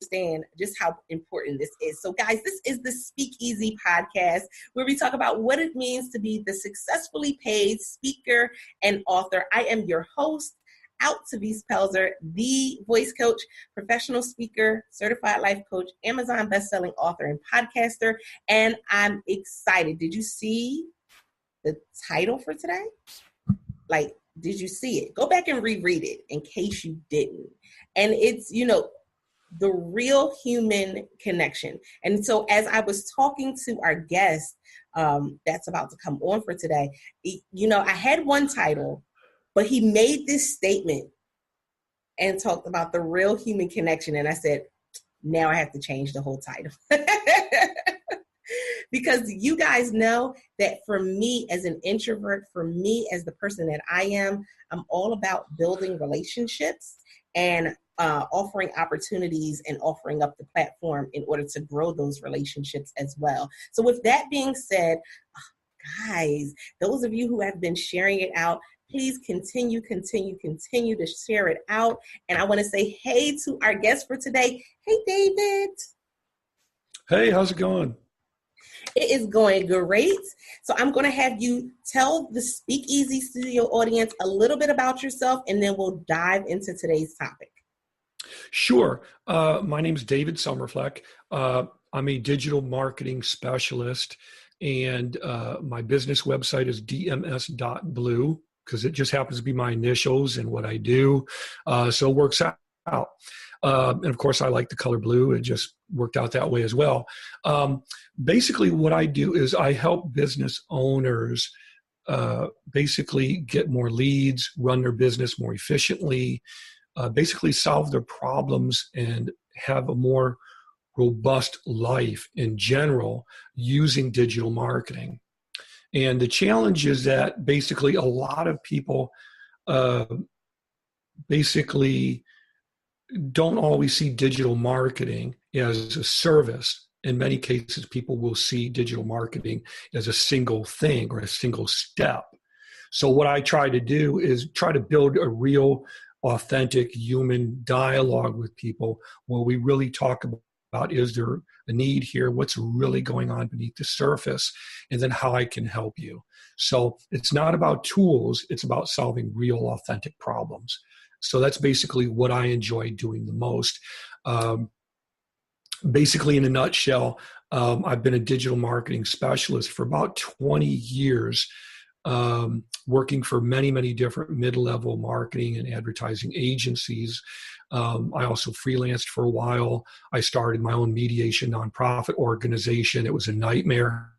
understand just how important this is. So guys, this is the Speakeasy podcast, where we talk about what it means to be the successfully paid speaker and author. I am your host, Out to Vies Pelzer, the voice coach, professional speaker, certified life coach, Amazon bestselling author and podcaster. And I'm excited. Did you see the title for today? Like, did you see it? Go back and reread it in case you didn't. And it's, the real human connection. And so as I was talking to our guest that's about to come on for today, I had one title, but he made this statement and talked about the real human connection. And I said, now I have to change the whole title. Because you guys know that for me as an introvert, for me as the person that I am, I'm all about building relationships and offering opportunities and offering up the platform in order to grow those relationships as well. So with that being said, guys, those of you who have been sharing it out, please continue to share it out. And I want to say hey to our guest for today. Hey, David. Hey, how's it going? It is going great. So I'm going to have you tell the Speakeasy Studio audience a little bit about yourself, and then we'll dive into today's topic. Sure. My name is David Somerfleck. I'm a digital marketing specialist, and my business website is dms.blue because it just happens to be my initials and what I do. So it works out. And of course, I like the color blue. It just worked out that way as well. Basically, what I do is I help business owners basically get more leads, run their business more efficiently, basically solve their problems and have a more robust life in general using digital marketing. And the challenge is that basically a lot of people basically don't always see digital marketing as a service. In many cases, people will see digital marketing as a single thing or a single step. So what I try to do is try to build a real, authentic human dialogue with people where we really talk about, is there a need here? What's really going on beneath the surface? And then how I can help you. So it's not about tools. It's about solving real, authentic problems. So that's basically what I enjoy doing the most. Basically, in a nutshell, I've been a digital marketing specialist for about 20 years, working for many, many different mid-level marketing and advertising agencies. I also freelanced for a while. I started my own mediation nonprofit organization. It was a nightmare.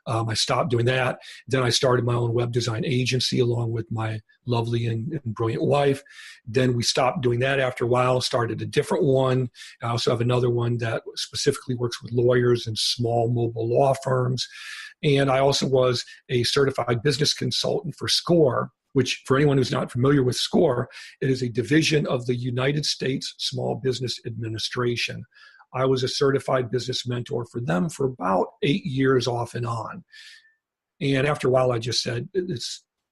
I stopped doing that. Then I started my own web design agency along with my lovely and brilliant wife. Then we stopped doing that after a while, started a different one. I also have another one that specifically works with lawyers and small mobile law firms. And I also was a certified business consultant for SCORE, which for anyone who's not familiar with SCORE, it is a division of the United States Small Business Administration. I was a certified business mentor for them for about 8 years off and on. And after a while, I just said,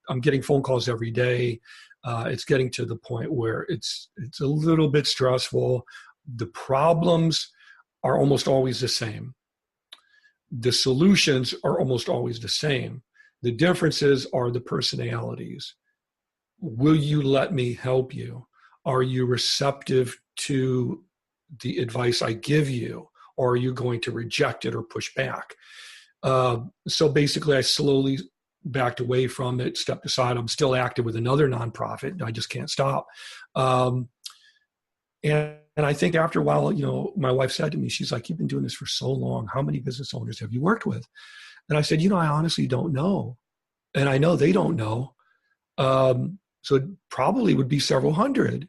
I'm getting phone calls every day. It's getting to the point where it's a little bit stressful. The problems are almost always the same. The solutions are almost always the same. The differences are the personalities. Will you let me help you? Are you receptive to the advice I give you, or are you going to reject it or push back? So basically, I slowly backed away from it, stepped aside. I'm still active with another nonprofit. I just can't stop. And I think after a while, my wife said to me, she's like, "You've been doing this for so long. How many business owners have you worked with?" And I said, I honestly don't know. And I know they don't know. So it probably would be several hundred.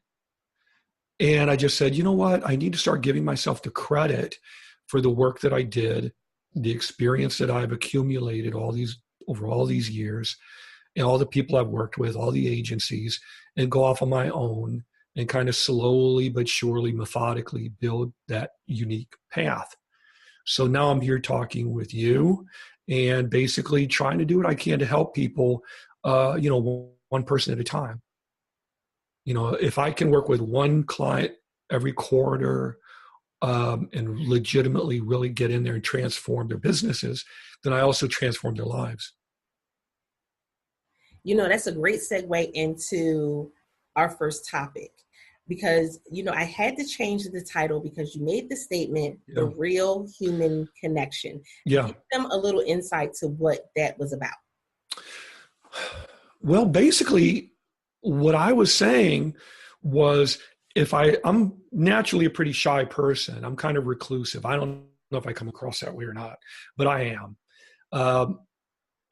And I just said, you know what? I need to start giving myself the credit for the work that I did, the experience that I've accumulated over all these years, and all the people I've worked with, all the agencies, and go off on my own and kind of slowly but surely, methodically build that unique path. So now I'm here talking with you and basically trying to do what I can to help people, one person at a time. If I can work with one client every quarter and legitimately really get in there and transform their businesses, then I also transform their lives. That's a great segue into our first topic, because, I had to change the title because you made the statement, the real human connection. Yeah. Give them a little insight to what that was about. Well, basically, what I was saying was, I'm naturally a pretty shy person. I'm kind of reclusive. I don't know if I come across that way or not, but I am.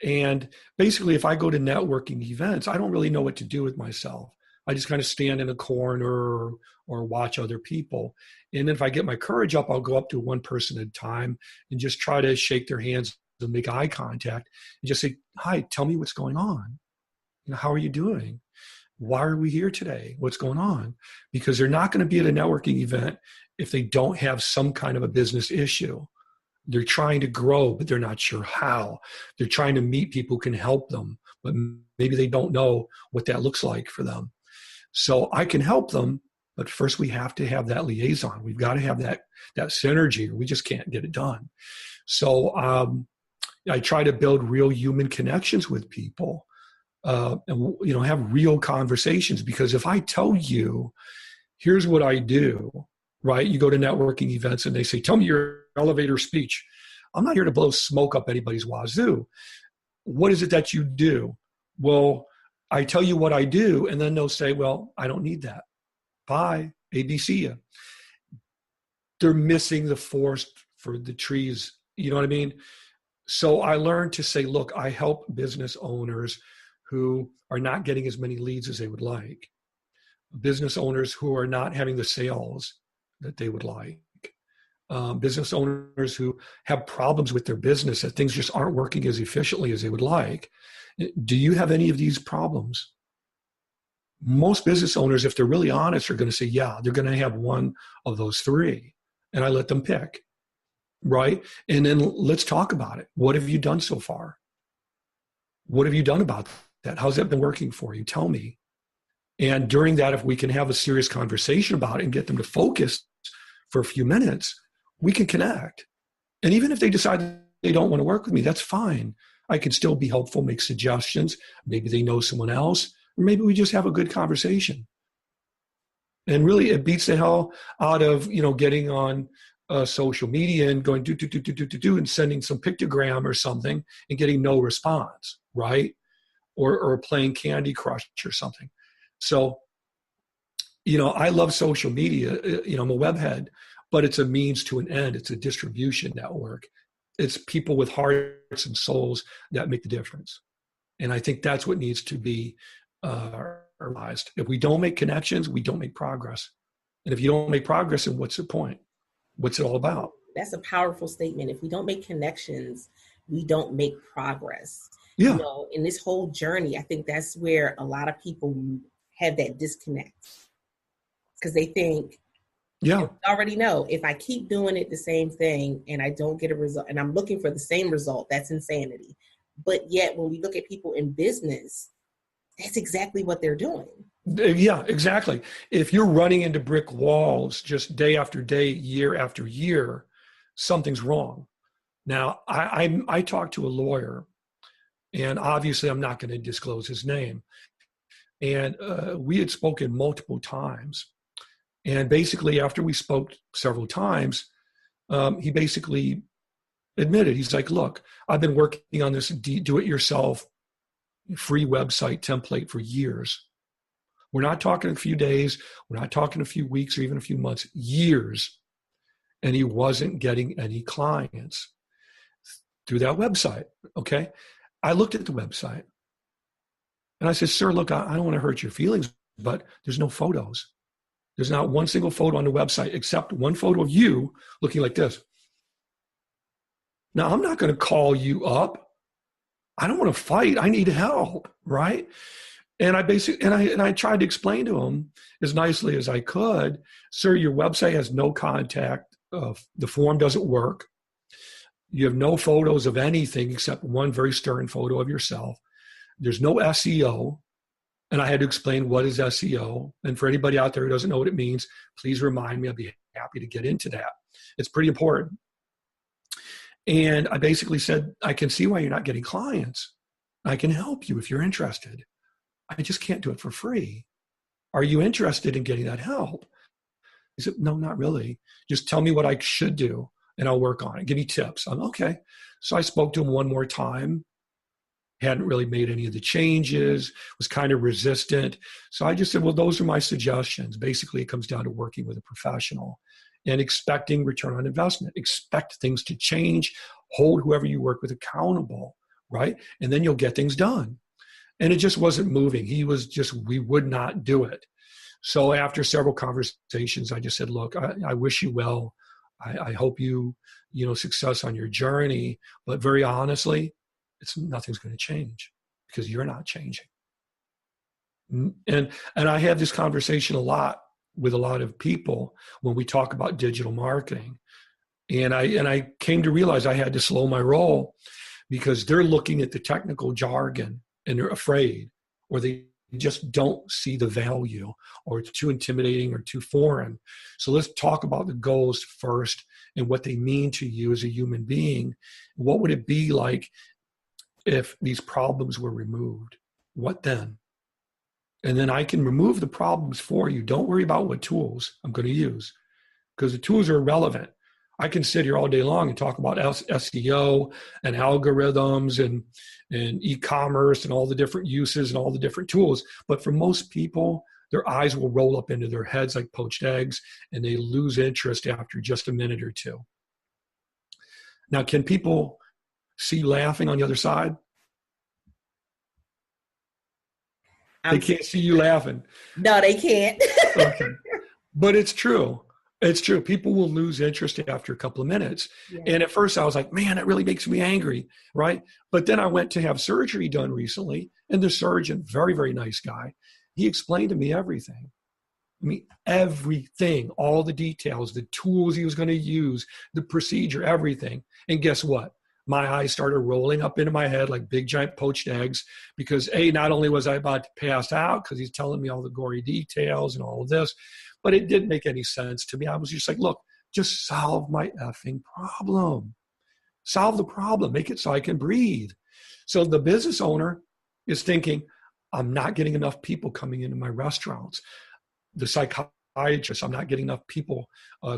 And basically, if I go to networking events, I don't really know what to do with myself. I just kind of stand in a corner or watch other people. And then if I get my courage up, I'll go up to one person at a time and just try to shake their hands and make eye contact and just say, "Hi, tell me what's going on. How are you doing? Why are we here today? What's going on?" Because they're not going to be at a networking event if they don't have some kind of a business issue. They're trying to grow, but they're not sure how. They're trying to meet people who can help them, but maybe they don't know what that looks like for them. So I can help them, but first we have to have that liaison. We've got to have that synergy, or we just can't get it done. So I try to build real human connections with people. And have real conversations, because if I tell you, here's what I do, right? You go to networking events and they say, "Tell me your elevator speech." I'm not here to blow smoke up anybody's wazoo. What is it that you do? Well, I tell you what I do, and then they'll say, "Well, I don't need that. Bye, ABC." They're missing the forest for the trees. You know what I mean? So I learned to say, look, I help business owners who are not getting as many leads as they would like, business owners who are not having the sales that they would like, business owners who have problems with their business, that things just aren't working as efficiently as they would like. Do you have any of these problems? Most business owners, if they're really honest, are going to say, yeah, they're going to have one of those three. And I let them pick, right? And then let's talk about it. What have you done so far? What have you done about that? How's that been working for you? Tell me. And during that, if we can have a serious conversation about it and get them to focus for a few minutes, we can connect. And even if they decide they don't want to work with me, that's fine. I can still be helpful, make suggestions. Maybe they know someone else, or maybe we just have a good conversation. And really, it beats the hell out of, getting on social media and going do and sending some pictogram or something and getting no response, right? Or playing Candy Crush or something. So, I love social media. I'm a web head, but it's a means to an end. It's a distribution network. It's people with hearts and souls that make the difference. And I think that's what needs to be realized. If we don't make connections, we don't make progress. And if you don't make progress, then what's the point? What's it all about? That's a powerful statement. If we don't make connections, we don't make progress. Yeah. In this whole journey, I think that's where a lot of people have that disconnect, because they think, I already know if I keep doing it the same thing and I don't get a result, and I'm looking for the same result, that's insanity. But yet when we look at people in business, that's exactly what they're doing. Yeah, exactly. If you're running into brick walls just day after day, year after year, something's wrong. Now, I talked to a lawyer, and obviously I'm not going to disclose his name. And we had spoken multiple times. And basically, after we spoke several times, he basically admitted, he's like, look, I've been working on this do-it-yourself free website template for years. We're not talking a few days. We're not talking a few weeks or even a few months, years. And he wasn't getting any clients through that website, okay? I looked at the website and I said, sir, look, I don't want to hurt your feelings, but there's no photos. There's not one single photo on the website except one photo of you looking like this. Now, I'm not going to call you up. I don't want to fight. I need help, right? And I tried to explain to him as nicely as I could, sir, your website has no contact. The form doesn't work. You have no photos of anything except one very stern photo of yourself. There's no SEO. And I had to explain what is SEO. And for anybody out there who doesn't know what it means, please remind me. I'd be happy to get into that. It's pretty important. And I basically said, I can see why you're not getting clients. I can help you if you're interested. I just can't do it for free. Are you interested in getting that help? He said, no, not really. Just tell me what I should do and I'll work on it. Give me tips. I'm okay. So I spoke to him one more time. Hadn't really made any of the changes, was kind of resistant. So I just said, well, those are my suggestions. Basically, it comes down to working with a professional and expecting return on investment. Expect things to change. Hold whoever you work with accountable, right? And then you'll get things done. And it just wasn't moving. He was just, we would not do it. So after several conversations, I just said, look, I wish you well. I hope you success on your journey. But very honestly, nothing's going to change because you're not changing. And I have this conversation a lot with a lot of people when we talk about digital marketing. And I came to realize I had to slow my roll because they're looking at the technical jargon and they're afraid, or they just don't see the value, or it's too intimidating or too foreign. So let's talk about the goals first and what they mean to you as a human being. What would it be like if these problems were removed? What then? And then I can remove the problems for you. Don't worry about what tools I'm going to use, because the tools are irrelevant. I can sit here all day long and talk about SEO and algorithms and e-commerce and all the different uses and all the different tools. But for most people, their eyes will roll up into their heads like poached eggs, and they lose interest after just a minute or two. Now, can people see you laughing on the other side? They can't see you laughing. No, they can't. Okay. But it's true. It's true. People will lose interest after a couple of minutes. Yeah. And at first I was like, man, that really makes me angry, right? But then I went to have surgery done recently, and the surgeon, very, very nice guy, he explained to me everything. I mean, everything, all the details, the tools he was going to use, the procedure, everything. And guess what? My eyes started rolling up into my head like big, giant poached eggs because, not only was I about to pass out because he's telling me all the gory details and all of this, but it didn't make any sense to me. I was just like, look, just solve my effing problem. Solve the problem. Make it so I can breathe. So the business owner is thinking, I'm not getting enough people coming into my restaurants. The psychiatrist, I'm not getting enough people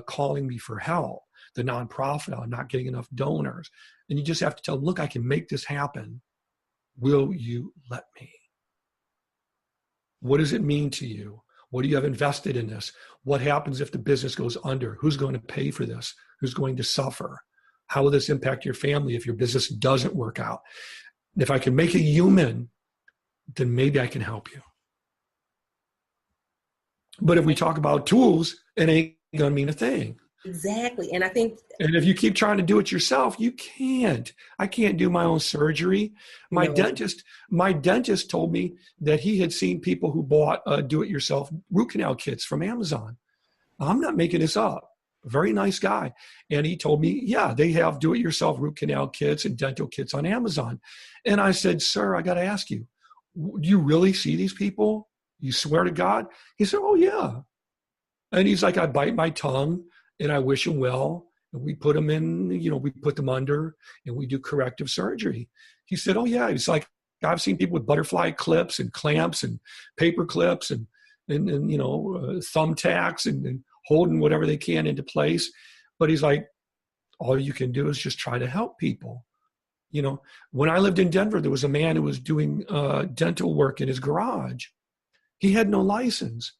calling me for help. The nonprofit, I'm not getting enough donors. And you just have to tell them, look, I can make this happen. Will you let me? What does it mean to you? What do you have invested in this? What happens if the business goes under? Who's going to pay for this? Who's going to suffer? How will this impact your family if your business doesn't work out? If I can make it human, then maybe I can help you. But if we talk about tools, it ain't going to mean a thing. Exactly. And I think, and if you keep trying to do it yourself, you can't. I can't do my own surgery. My dentist told me that he had seen people who bought do-it-yourself root canal kits from Amazon. I'm not making this up. Very nice guy. And he told me, yeah, they have do-it-yourself root canal kits and dental kits on Amazon. And I said, sir, I got to ask you, do you really see these people? You swear to God? He said, oh, yeah. And he's like, I bite my tongue and I wish them well. And we put them in, we put them under and we do corrective surgery. He said, oh, yeah. He's like, I've seen people with butterfly clips and clamps and paper clips and thumbtacks and holding whatever they can into place. But he's like, all you can do is just try to help people. When I lived in Denver, there was a man who was doing dental work in his garage. He had no license,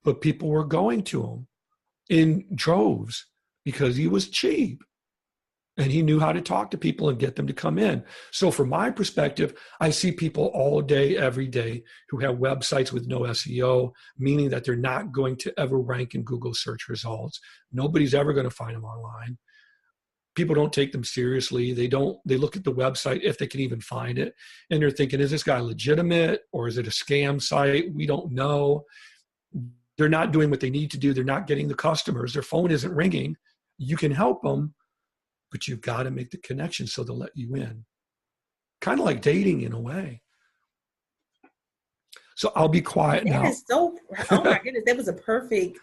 but people were going to him in droves because he was cheap and he knew how to talk to people and get them to come in. So from my perspective, I see people all day, every day who have websites with no SEO, meaning that they're not going to ever rank in Google search results. Nobody's ever going to find them online. People don't take them seriously. They look at the website if they can even find it. And they're thinking, is this guy legitimate or is it a scam site? We don't know. They're not doing what they need to do. They're not getting the customers. Their phone isn't ringing. You can help them, but you've got to make the connection so they'll let you in. Kind of like dating in a way. So I'll be quiet now. That is so, oh my goodness, that was a perfect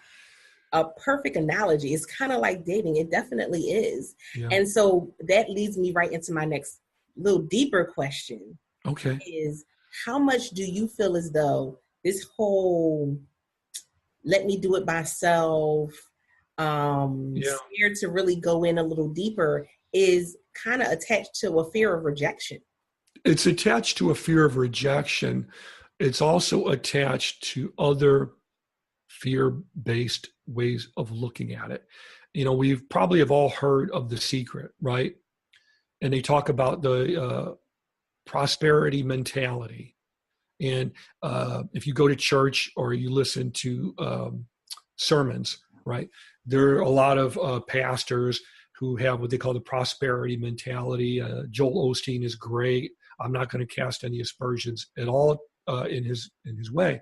a perfect analogy. It's kind of like dating. It definitely is. Yeah. And so that leads me right into my next little deeper question. Okay. Is how much do you feel as though this whole let me do it myself, scared to really go in a little deeper is kind of attached to a fear of rejection? It's attached to a fear of rejection. It's also attached to other fear-based ways of looking at it. We've probably have all heard of The Secret, right? And they talk about the prosperity mentality. And if you go to church or you listen to sermons, right, there are a lot of pastors who have what they call the prosperity mentality. Joel Osteen is great. I'm not going to cast any aspersions at all in his way.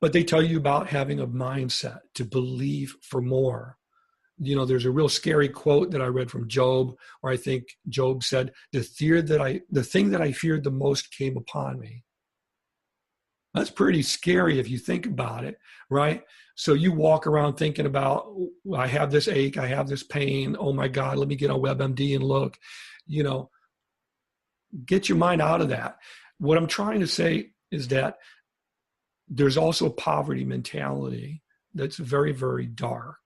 But they tell you about having a mindset to believe for more. There's a real scary quote that I read from Job, where I think Job said, the thing that I feared the most came upon me. That's pretty scary if you think about it, right? So you walk around thinking about, I have this ache, I have this pain. Oh my God, let me get on WebMD and look. Get your mind out of that. What I'm trying to say is that there's also a poverty mentality that's very, very dark.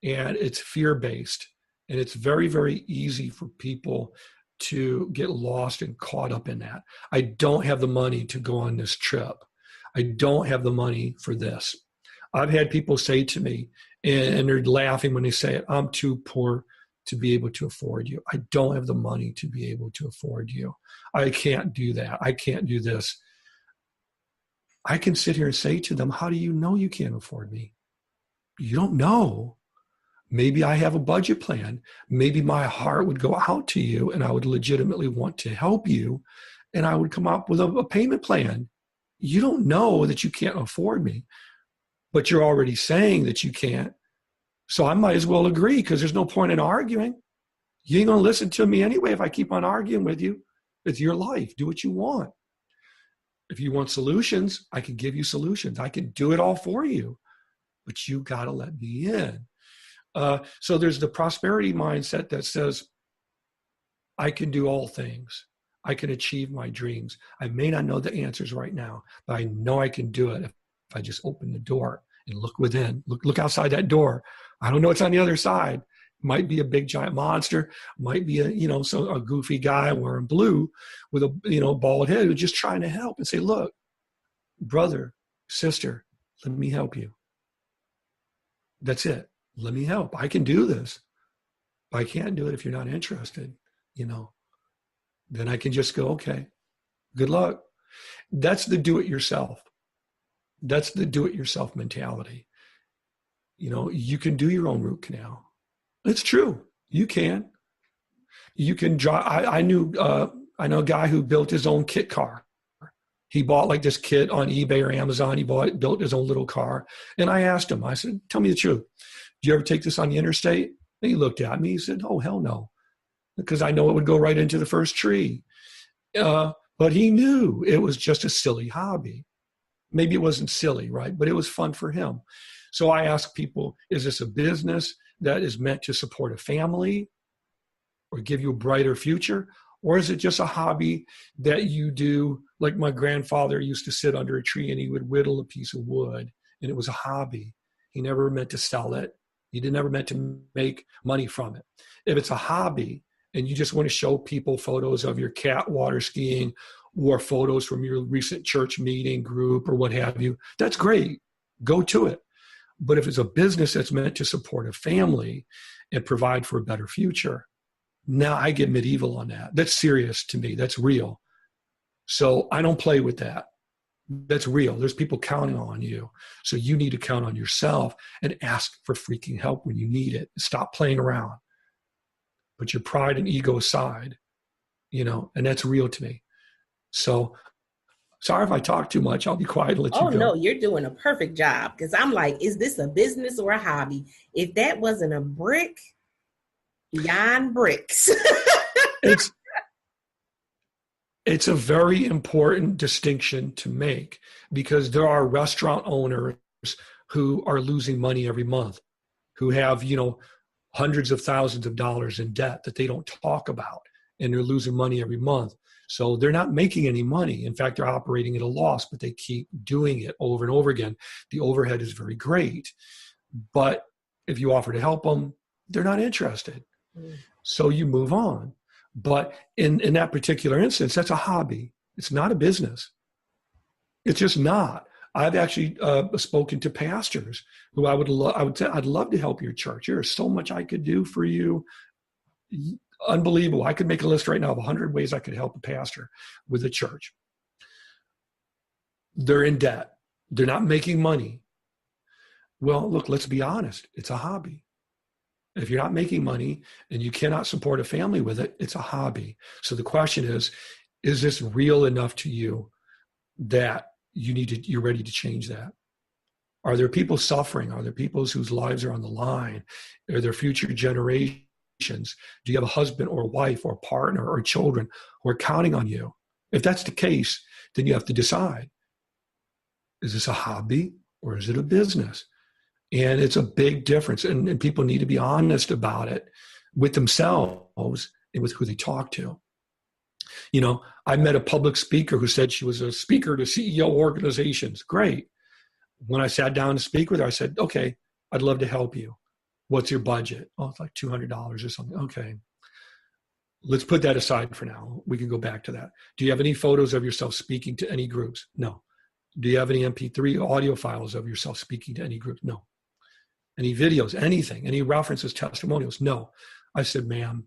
And it's fear-based. And it's very, very easy for people to get lost and caught up in that. I don't have the money to go on this trip. I don't have the money for this. I've had people say to me, and they're laughing when they say it, I'm too poor to be able to afford you. I don't have the money to be able to afford you. I can't do that. I can't do this. I can sit here and say to them, how do you know you can't afford me? You don't know. Maybe I have a budget plan. Maybe my heart would go out to you and I would legitimately want to help you. And I would come up with a payment plan. You don't know that you can't afford me, but you're already saying that you can't. So I might as well agree, because there's no point in arguing. You ain't going to listen to me anyway if I keep on arguing with you. It's your life. Do what you want. If you want solutions, I can give you solutions. I can do it all for you, but you got to let me in. So there's the prosperity mindset that says, I can do all things. I can achieve my dreams. I may not know the answers right now, but I know I can do it if I just open the door and look within. Look outside that door. I don't know what's on the other side. Might be a big giant monster. Might be a goofy guy wearing blue with a bald head who's just trying to help and say, look, brother, sister, let me help you. That's it. Let me help. I can do this. But I can't do it if you're not interested, Then I can just go, okay, good luck. That's the do-it-yourself. That's the do-it-yourself mentality. You can do your own root canal. It's true. You can. You can drive. I know a guy who built his own kit car. He bought like this kit on eBay or Amazon. He built his own little car. And I asked him, I said, tell me the truth. Do you ever take this on the interstate? And he looked at me. He said, oh, hell no. Because I know it would go right into the first tree. But he knew it was just a silly hobby. Maybe it wasn't silly, right? But it was fun for him. So I ask people, is this a business that is meant to support a family or give you a brighter future? Or is it just a hobby that you do? Like my grandfather used to sit under a tree and he would whittle a piece of wood, and it was a hobby. He never meant to sell it. He never meant to make money from it. If it's a hobby and you just want to show people photos of your cat water skiing or photos from your recent church meeting group or what have you, that's great. Go to it. But if it's a business that's meant to support a family and provide for a better future, now I get medieval on that. That's serious to me. That's real. So I don't play with that. That's real. There's people counting on you. So you need to count on yourself and ask for freaking help when you need it. Stop playing around. Put your pride and ego aside, and that's real to me. So sorry if I talk too much. I'll be quiet and let you go. Oh, no, you're doing a perfect job, because I'm like, is this a business or a hobby? If that wasn't a brick, beyond bricks. It's a very important distinction to make, because there are restaurant owners who are losing money every month, who have, hundreds of thousands of dollars in debt that they don't talk about, and they're losing money every month. So they're not making any money. In fact, they're operating at a loss, but they keep doing it over and over again. The overhead is very great. But if you offer to help them, they're not interested. So you move on. But in that particular instance, that's a hobby. It's not a business. It's just not. I've actually spoken to pastors who I'd love to help your church. There's so much I could do for you. Unbelievable. I could make a list right now of 100 ways I could help a pastor with a church. They're in debt. They're not making money. Well, look, let's be honest. It's a hobby. If you're not making money and you cannot support a family with it, it's a hobby. So the question is this real enough to you that you're ready to change that? Are there people suffering? Are there people whose lives are on the line? Are there future generations? Do you have a husband or wife or partner or children who are counting on you? If that's the case, then you have to decide, is this a hobby or is it a business? And it's a big difference. And people need to be honest about it with themselves and with who they talk to. I met a public speaker who said she was a speaker to CEO organizations. Great. When I sat down to speak with her, I said, okay, I'd love to help you. What's your budget? Oh, it's like $200 or something. Okay. Let's put that aside for now. We can go back to that. Do you have any photos of yourself speaking to any groups? No. Do you have any MP3 audio files of yourself speaking to any groups? No. Any videos, anything, any references, testimonials? No. I said, ma'am,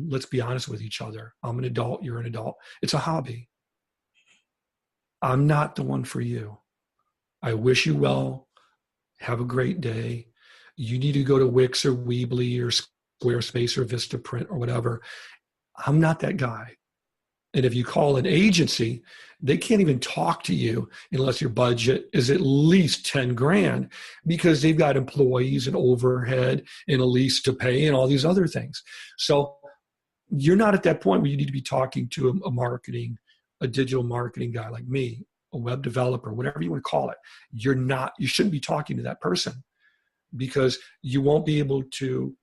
let's be honest with each other. I'm an adult. You're an adult. It's a hobby. I'm not the one for you. I wish you well. Have a great day. You need to go to Wix or Weebly or Squarespace or Vistaprint or whatever. I'm not that guy. And if you call an agency, they can't even talk to you unless your budget is at least 10 grand because they've got employees and overhead and a lease to pay and all these other things. So you're not at that point where you need to be talking to a digital marketing guy like me, a web developer, whatever you want to call it. You shouldn't be talking to that person because you won't be able to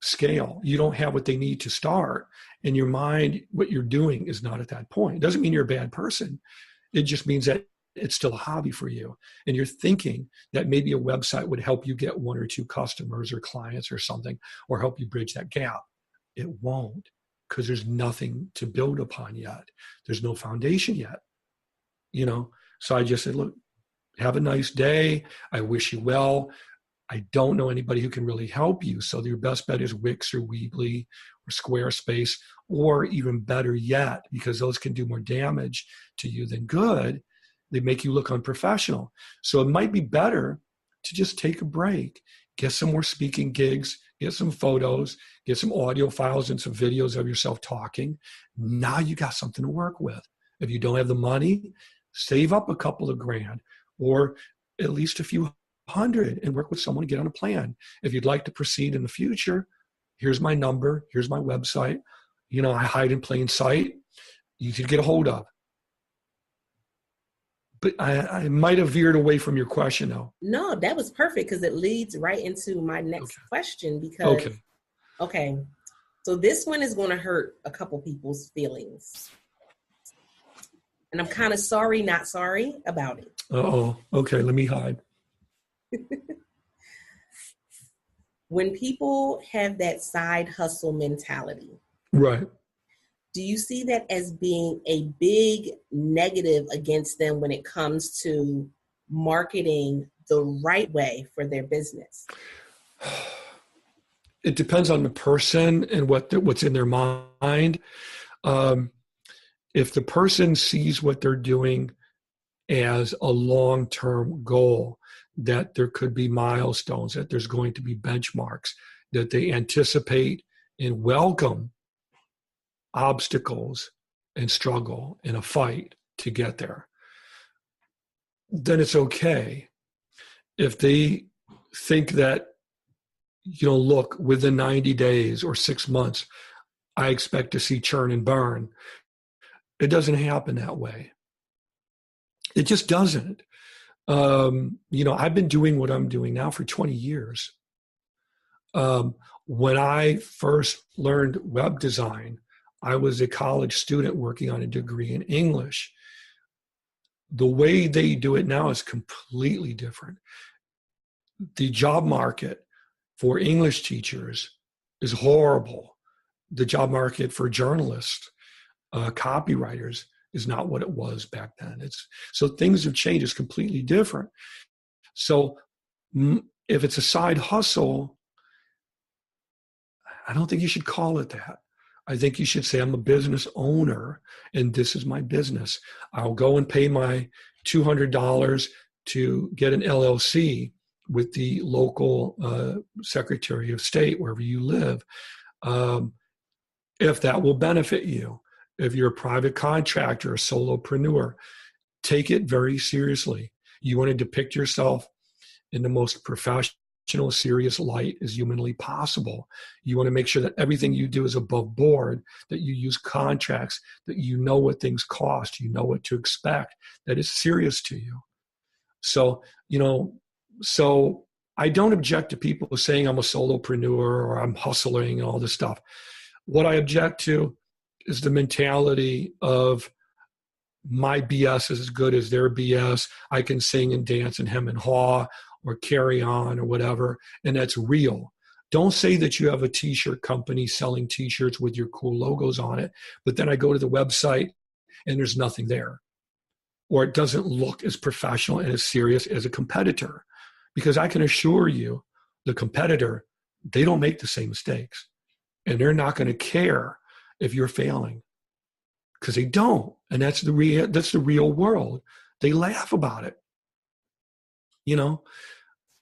scale. You don't have what they need to start. In your mind, what you're doing is not at that point. It doesn't mean you're a bad person. It just means that it's still a hobby for you. And you're thinking that maybe a website would help you get one or two customers or clients or something, or help you bridge that gap. It won't, because there's nothing to build upon yet. There's no foundation yet. So I just said, look, have a nice day. I wish you well. I don't know anybody who can really help you. So your best bet is Wix or Weebly or Squarespace, or even better yet, because those can do more damage to you than good, they make you look unprofessional. So it might be better to just take a break, get some more speaking gigs, get some photos, get some audio files and some videos of yourself talking. Now you got something to work with. If you don't have the money, save up a couple of grand or at least a few hundred and work with someone to get on a plan. If you'd like to proceed in the future, here's my number, here's my website. I hide in plain sight. You can get a hold of. But I might have veered away from your question, though. No, that was perfect because it leads right into my next question. Because okay, so this one is going to hurt a couple people's feelings, and I'm kind of sorry, not sorry about it. Okay, let me hide. When people have that side hustle mentality, right? Do you see that as being a big negative against them when it comes to marketing the right way for their business? It depends on the person and what's in their mind. If the person sees what they're doing as a long-term goal, that there could be milestones, that there's going to be benchmarks, that they anticipate and welcome obstacles and struggle and a fight to get there, then it's okay. If they think that, look, within 90 days or 6 months, I expect to see churn and burn, it doesn't happen that way. It just doesn't. I've been doing what I'm doing now for 20 years. When I first learned web design, I was a college student working on a degree in English. The way they do it now is completely different. The job market for English teachers is horrible. The job market for journalists, copywriters, is not what it was back then. So things have changed. It's completely different. So if it's a side hustle, I don't think you should call it that. I think you should say, I'm a business owner and this is my business. I'll go and pay my $200 to get an LLC with the local Secretary of State, wherever you live, if that will benefit you. If you're a private contractor, a solopreneur, take it very seriously. You want to depict yourself in the most professional, serious light as humanly possible. You want to make sure that everything you do is above board, that you use contracts, that you know what things cost, you know what to expect, that is serious to you. So I don't object to people saying I'm a solopreneur or I'm hustling and all this stuff. What I object to is the mentality of my BS is as good as their BS. I can sing and dance and hem and haw or carry on or whatever, and that's real. Don't say that you have a t-shirt company selling t-shirts with your cool logos on it, but then I go to the website and there's nothing there. Or it doesn't look as professional and as serious as a competitor. Because I can assure you, the competitor, they don't make the same mistakes. And they're not going to care if you're failing. Because they don't. And that's the real world. They laugh about it.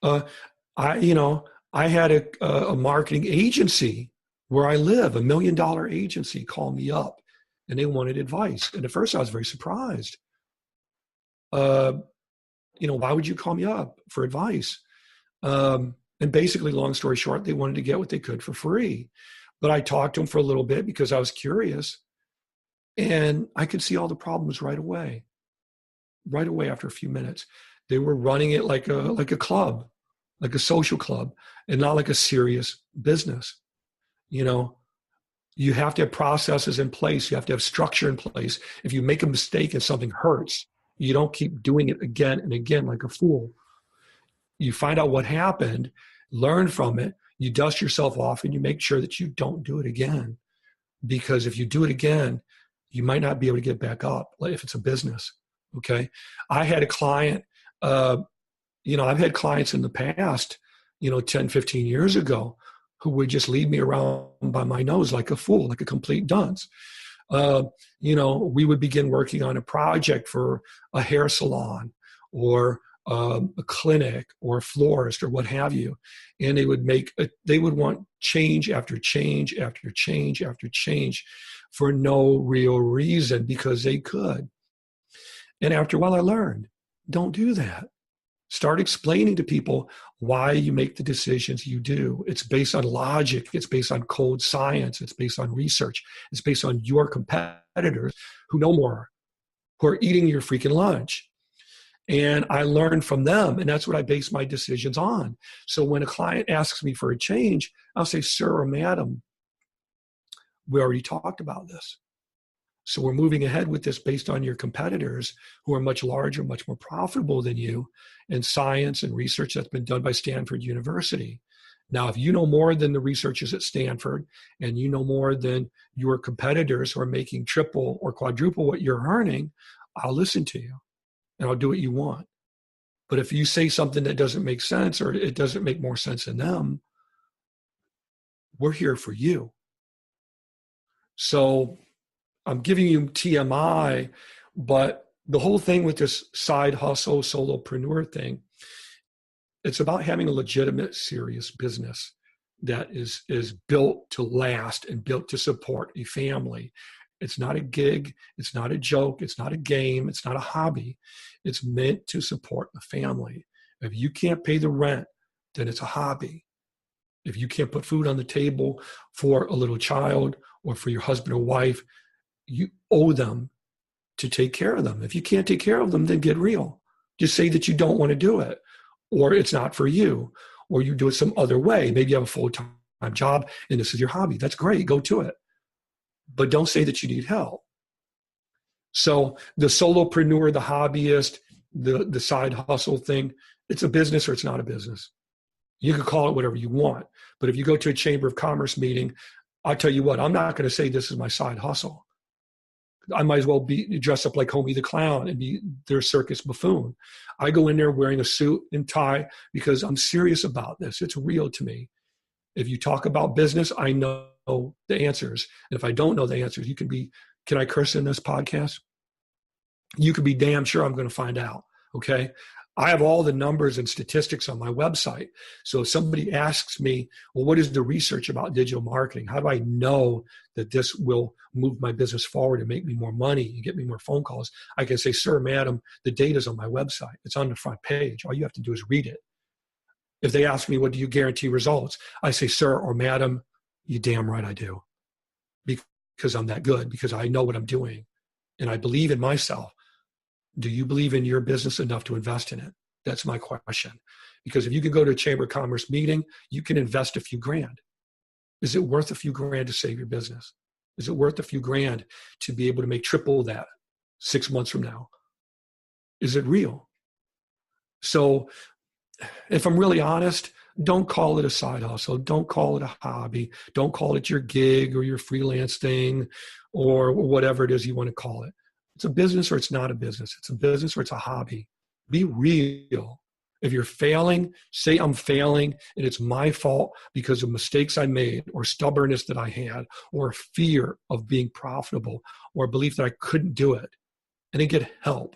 I had a marketing agency where I live, $1 million agency, call me up. And they wanted advice. And at first I was very surprised. Why would you call me up for advice? And basically, long story short, they wanted to get what they could for free. But I talked to them for a little bit because I was curious. And I could see all the problems right away after a few minutes. They were running it like a club, like a social club, and not like a serious business. You have to have processes in place. You have to have structure in place. If you make a mistake and something hurts, you don't keep doing it again and again like a fool. You find out what happened, learn from it, you dust yourself off, and you make sure that you don't do it again. Because if you do it again, you might not be able to get back up if it's a business. Okay. I had a client, I've had clients in the past, 10, 15 years ago, who would just lead me around by my nose like a fool, like a complete dunce. We would begin working on a project for a hair salon or a clinic or a florist or what have you. And they would want change after change after change after change for no real reason because they could. And after a while I learned, don't do that. Start explaining to people why you make the decisions you do. It's based on logic. It's based on cold science. It's based on research. It's based on your competitors who know more, who are eating your freaking lunch. And I learned from them, and that's what I base my decisions on. So when a client asks me for a change, I'll say, sir or madam, we already talked about this. So we're moving ahead with this based on your competitors who are much larger, much more profitable than you, and science and research that's been done by Stanford University. Now, if you know more than the researchers at Stanford, and you know more than your competitors who are making triple or quadruple what you're earning, I'll listen to you and I'll do what you want. But if you say something that doesn't make sense or it doesn't make more sense than them, we're here for you. So I'm giving you TMI, but the whole thing with this side hustle, solopreneur thing, it's about having a legitimate, serious business that is built to last and built to support a family. It's not a gig. It's not a joke. It's not a game. It's not a hobby. It's meant to support a family. If you can't pay the rent, then it's a hobby. If you can't put food on the table for a little child or for your husband or wife, you owe them to take care of them. If you can't take care of them, then get real. Just say that you don't want to do it, or it's not for you, or you do it some other way. Maybe you have a full-time job and this is your hobby. That's great. Go to it. But don't say that you need help. So the solopreneur, the hobbyist, the side hustle thing, it's a business or it's not a business. You can call it whatever you want. But if you go to a Chamber of Commerce meeting, I'll tell you what, I'm not going to say this is my side hustle. I might as well be dressed up like Homie the Clown and be their circus buffoon. I go in there wearing a suit and tie because I'm serious about this. It's real to me. If you talk about business, I know the answers. And if I don't know the answers, can I curse in this podcast? You can be damn sure I'm going to find out. Okay. I have all the numbers and statistics on my website. So if somebody asks me, well, what is the research about digital marketing? How do I know that this will move my business forward and make me more money and get me more phone calls? I can say, sir, madam, the data's on my website. It's on the front page. All you have to do is read it. If they ask me, what do you guarantee results? I say, sir or madam, you damn right I do. Because I'm that good, because I know what I'm doing. And I believe in myself. Do you believe in your business enough to invest in it? That's my question. Because if you can go to a Chamber of Commerce meeting, you can invest a few grand. Is it worth a few grand to save your business? Is it worth a few grand to be able to make triple that 6 months from now? Is it real? So if I'm really honest, don't call it a side hustle. Don't call it a hobby. Don't call it your gig or your freelance thing or whatever it is you want to call it. It's a business or it's not a business. It's a business or it's a hobby. Be real. If you're failing, say I'm failing and it's my fault because of mistakes I made or stubbornness that I had or fear of being profitable or belief that I couldn't do it, and then get help.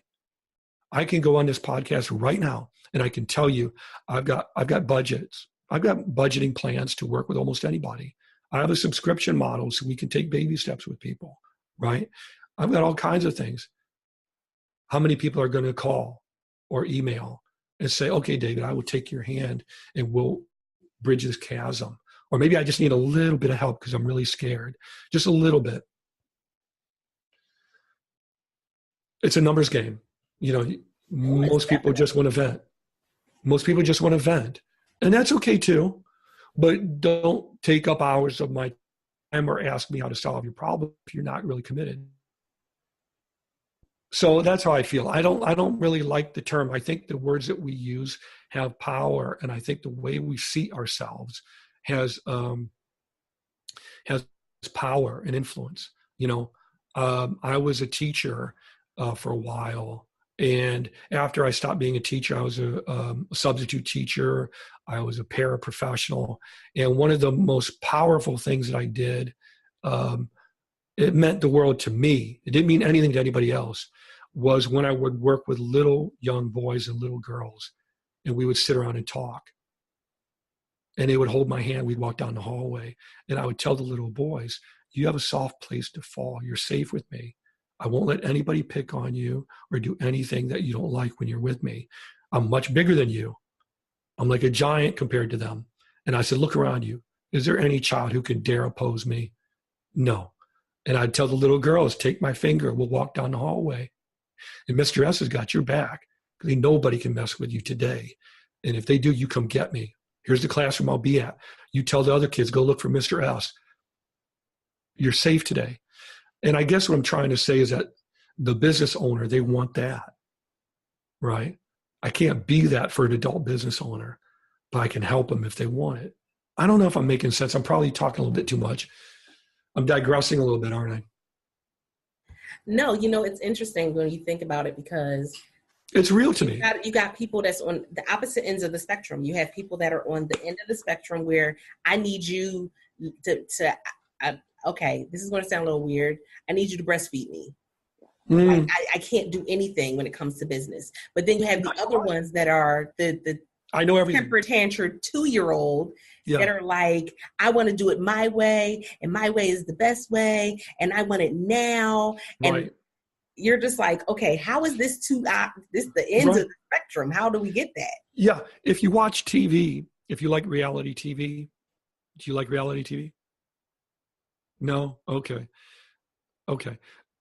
I can go on this podcast right now and I can tell you I've got budgets. I've got budgeting plans to work with almost anybody. I have a subscription model so we can take baby steps with people, right? I've got all kinds of things. How many people are going to call or email and say, okay, David, I will take your hand and we'll bridge this chasm. Or maybe I just need a little bit of help because I'm really scared. Just a little bit. It's a numbers game. You know, most people just want to vent. Most people just want to vent. And that's okay too. But don't take up hours of my time or ask me how to solve your problem if you're not really committed. So that's how I feel. I don't really like the term. I think the words that we use have power, and I think the way we see ourselves has power and influence. You know, I was a teacher for a while, and after I stopped being a teacher, I was a substitute teacher. I was a paraprofessional, and one of the most powerful things that I did, it meant the world to me. It didn't mean anything to anybody else. Was when I would work with little young boys and little girls, and we would sit around and talk. And they would hold my hand. We'd walk down the hallway, and I would tell the little boys, you have a soft place to fall. You're safe with me. I won't let anybody pick on you or do anything that you don't like when you're with me. I'm much bigger than you. I'm like a giant compared to them. And I said, look around you. Is there any child who can dare oppose me? No. And I'd tell the little girls, take my finger. We'll walk down the hallway. And Mr. S has got your back because nobody can mess with you today. And if they do, you come get me. Here's the classroom I'll be at. You tell the other kids, go look for Mr. S. You're safe today. And I guess what I'm trying to say is that the business owner, they want that, right? I can't be that for an adult business owner, but I can help them if they want it. I don't know if I'm making sense. I'm probably talking a little bit too much. I'm digressing a little bit, aren't I? No, you know, it's interesting when you think about it because it's real to me. You got people that's on the opposite ends of the spectrum. You have people that are on the end of the spectrum where I need you to okay, this is going to sound a little weird. I need you to breastfeed me. Like, I can't do anything when it comes to business. But then you have the other ones that are the I know everything. Temper tantrum 2-year-old that are like, I want to do it my way, and my way is the best way, and I want it now. And right. You're just like, okay, how is this the ends of the spectrum? How do we get that? Yeah. If you watch TV, if you like reality TV, do you like reality TV? No? Okay.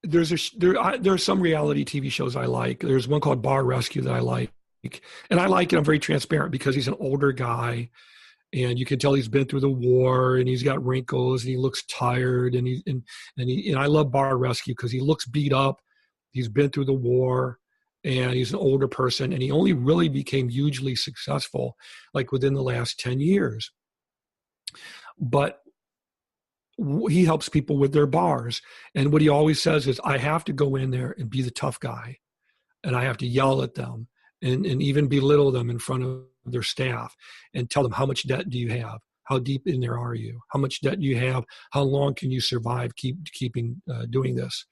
there are some reality TV shows I like. There's one called Bar Rescue that I like, and I like it. I'm very transparent because he's an older guy, and you can tell he's been through the war, and he's got wrinkles, and he looks tired, and I love Bar Rescue because he looks beat up. He's been through the war, and he's an older person, and he only really became hugely successful like within the last 10 years. But he helps people with their bars. And what he always says is, I have to go in there and be the tough guy. And I have to yell at them and even belittle them in front of their staff and tell them, how much debt do you have? How deep in there are you? How much debt do you have? How long can you survive keeping doing this?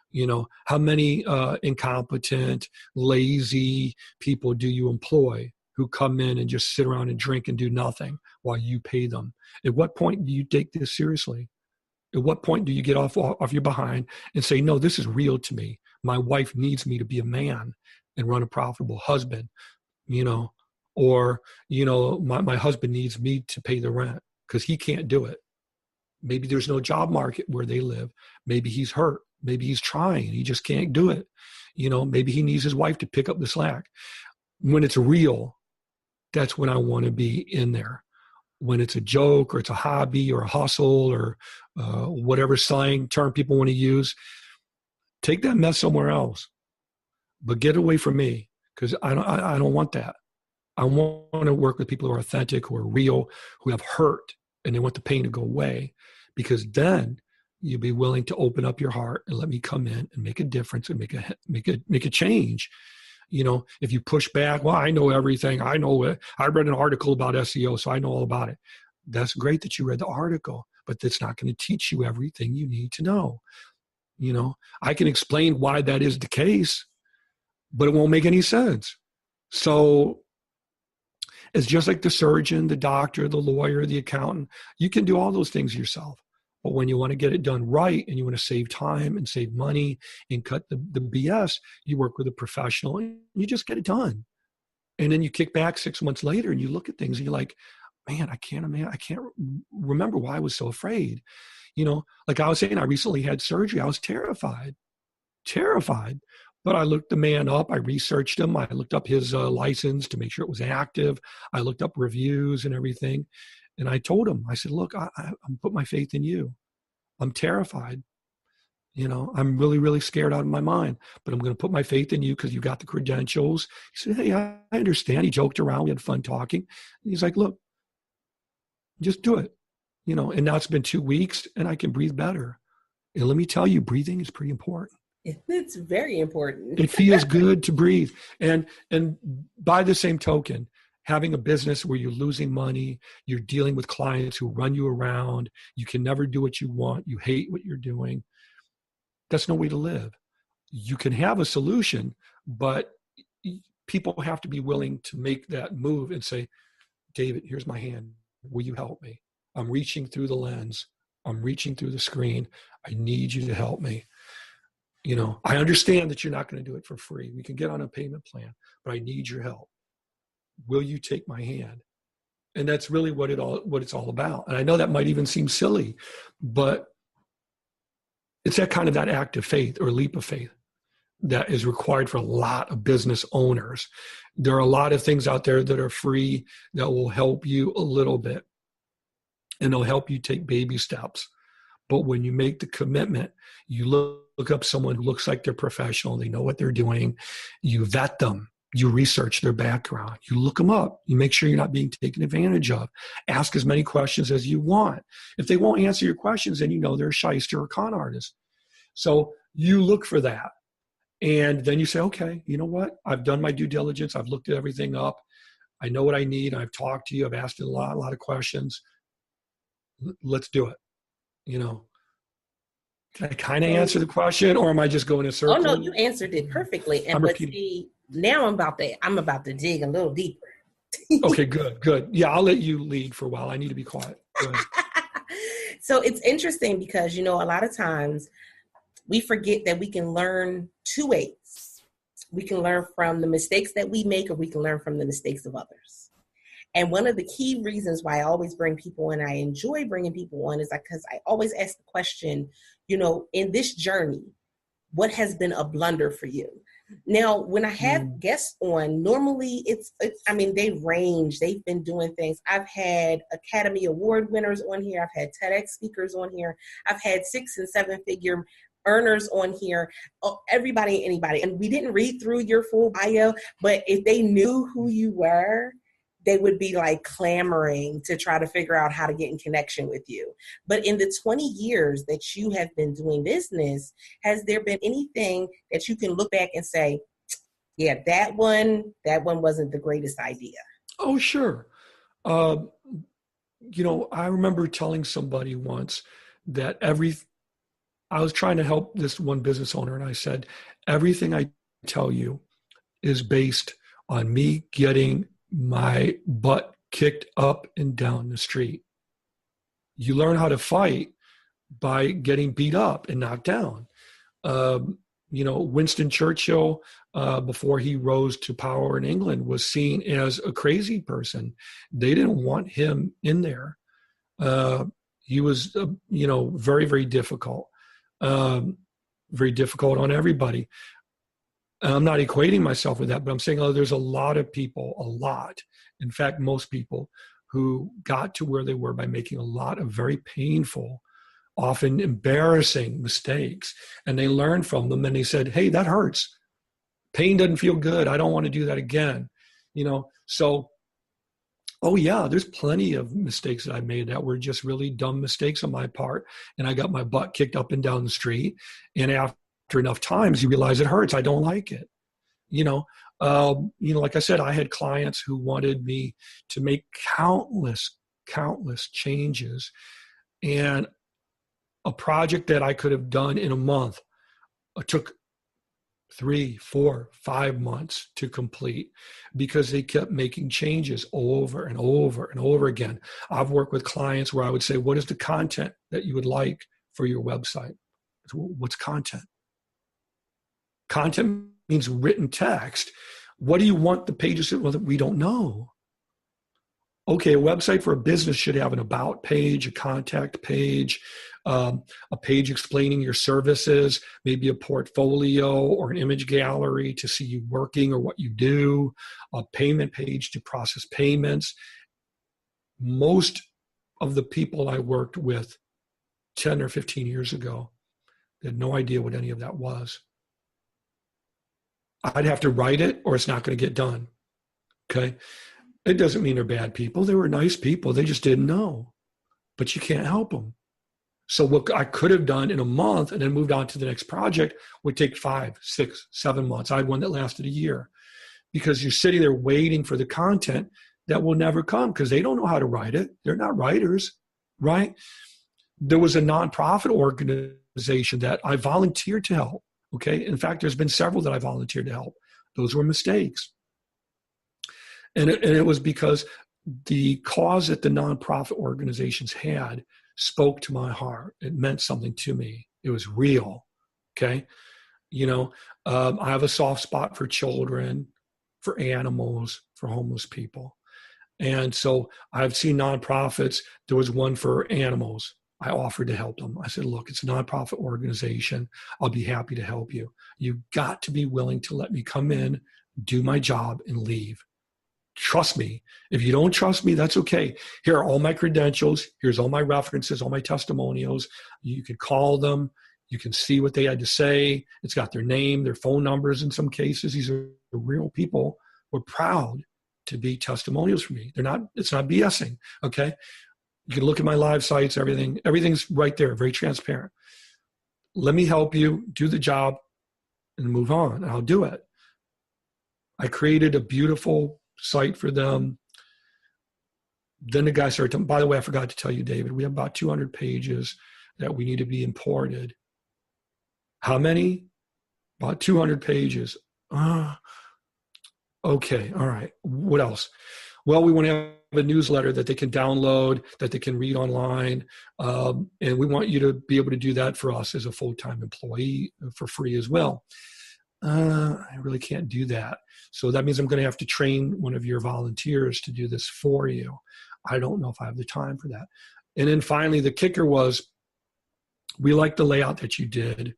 You know, how many incompetent, lazy people do you employ who come in and just sit around and drink and do nothing while you pay them? At what point do you take this seriously? At what point do you get off your behind and say, no, this is real to me. My wife needs me to be a man and run a profitable husband, you know, or, you know, my husband needs me to pay the rent because he can't do it. Maybe there's no job market where they live. Maybe he's hurt. Maybe he's trying. He just can't do it. You know, maybe he needs his wife to pick up the slack. When it's real, that's when I want to be in there. When it's a joke or it's a hobby or a hustle or whatever slang term people want to use, take that mess somewhere else. But get away from me because I don't want that. I want to work with people who are authentic, who are real, who have hurt, and they want the pain to go away, because then you'll be willing to open up your heart and let me come in and make a difference and make a change. You know, if you push back, well, I know everything. I know it. I read an article about SEO, so I know all about it. That's great that you read the article, but that's not going to teach you everything you need to know. You know, I can explain why that is the case, but it won't make any sense. So it's just like the surgeon, the doctor, the lawyer, the accountant. You can do all those things yourself. But when you want to get it done right and you want to save time and save money and cut the BS, you work with a professional and you just get it done. And then you kick back 6 months later and you look at things and you're like, man, I can't remember why I was so afraid. You know, like I was saying, I recently had surgery. I was terrified. But I looked the man up. I researched him. I looked up his license to make sure it was active. I looked up reviews and everything. And I told him, I said, look, I'm putting my faith in you. I'm terrified. You know, I'm really, really scared out of my mind, but I'm going to put my faith in you because you got the credentials. He said, hey, I understand. He joked around. We had fun talking. And he's like, look, just do it. You know, and now it's been 2 weeks and I can breathe better. And let me tell you, breathing is pretty important. It's very important. It feels good to breathe. And by the same token, having a business where you're losing money, you're dealing with clients who run you around, you can never do what you want, you hate what you're doing, that's no way to live. You can have a solution, but people have to be willing to make that move and say, David, here's my hand. Will you help me? I'm reaching through the lens. I'm reaching through the screen. I need you to help me. You know, I understand that you're not going to do it for free. We can get on a payment plan, but I need your help. Will you take my hand? And that's really what it's all about. And I know that might even seem silly, but it's that act of faith or leap of faith that is required for a lot of business owners. There are a lot of things out there that are free that will help you a little bit, and they'll help you take baby steps. But when you make the commitment, you look up someone who looks like they're professional, they know what they're doing, you vet them, you research their background, you look them up, you make sure you're not being taken advantage of, ask as many questions as you want. If they won't answer your questions, then you know they're a shyster or con artist. So you look for that. And then you say, okay, you know what? I've done my due diligence. I've looked at everything up. I know what I need. I've talked to you. I've asked you a lot of questions. Let's do it. You know, can I kind of answer the question, or am I just going in a circle? Oh no, you answered it perfectly. And but see, now I'm about to dig a little deeper. Okay, good. Yeah, I'll let you lead for a while. I need to be quiet. So it's interesting because, you know, a lot of times we forget that we can learn two ways. We can learn from the mistakes that we make, or we can learn from the mistakes of others. And one of the key reasons why I always bring people and I enjoy bringing people on is because I always ask the question, you know, in this journey, what has been a blunder for you? Now, when I have guests on, normally I mean, they range. They've been doing things. I've had Academy Award winners on here. I've had TEDx speakers on here. I've had 6- and 7-figure earners on here. Everybody and anybody. And we didn't read through your full bio, but if they knew who you were, they would be like clamoring to try to figure out how to get in connection with you. But in the 20 years that you have been doing business, has there been anything that you can look back and say, yeah, that one wasn't the greatest idea? Oh, sure. You know, I remember telling somebody once that I was trying to help this one business owner, and I said, everything I tell you is based on me getting my butt kicked up and down the street. You learn how to fight by getting beat up and knocked down. You know, Winston Churchill, before he rose to power in England, was seen as a crazy person. They didn't want him in there. He was, you know, very, very difficult on everybody. I'm not equating myself with that, but I'm saying, there's a lot of people, in fact, most people who got to where they were by making a lot of very painful, often embarrassing mistakes. And they learned from them and they said, hey, that hurts. Pain doesn't feel good. I don't want to do that again. You know, so, oh yeah, there's plenty of mistakes that I made that were just really dumb mistakes on my part. And I got my butt kicked up and down the street. And after enough times, you realize it hurts. I don't like it. You know, like I said, I had clients who wanted me to make countless changes, and a project that I could have done in a month took 3, 4, 5 months to complete because they kept making changes over and over and over again. I've worked with clients where I would say, what is the content that you would like for your website? What's content? Content means written text. What do you want the pages to? Well, we don't know. Okay, a website for a business should have an about page, a contact page, a page explaining your services, maybe a portfolio or an image gallery to see you working or what you do, a payment page to process payments. Most of the people I worked with 10 or 15 years ago had no idea what any of that was. I'd have to write it or it's not going to get done. Okay. It doesn't mean they're bad people. They were nice people. They just didn't know, but you can't help them. So what I could have done in a month and then moved on to the next project would take 5, 6, 7 months. I had one that lasted a year because you're sitting there waiting for the content that will never come because they don't know how to write it. They're not writers, right? There was a nonprofit organization that I volunteered to help. Okay. In fact, there's been several that I volunteered to help. Those were mistakes. And it was because the cause that the nonprofit organizations had spoke to my heart. It meant something to me. It was real. Okay. You know, I have a soft spot for children, for animals, for homeless people. And so I've seen nonprofits. There was one for animals. I offered to help them. I said, look, it's a nonprofit organization. I'll be happy to help you. You've got to be willing to let me come in, do my job, and leave. Trust me. If you don't trust me, that's okay. Here are all my credentials. Here's all my references, all my testimonials. You can call them. You can see what they had to say. It's got their name, their phone numbers in some cases. These are real people who are proud to be testimonials for me. It's not BSing, okay? You can look at my live sites, everything's right there, very transparent. Let me help you do the job and move on, and I'll do it. I created a beautiful site for them. Then the guy started telling, by the way, I forgot to tell you, David, we have about 200 pages that we need to be imported. How many? About 200 pages. Okay, all right. What else? Well, we want to have a newsletter that they can download, that they can read online. And we want you to be able to do that for us as a full-time employee for free as well. I really can't do that. So that means I'm going to have to train one of your volunteers to do this for you. I don't know if I have the time for that. And then finally, the kicker was, we like the layout that you did.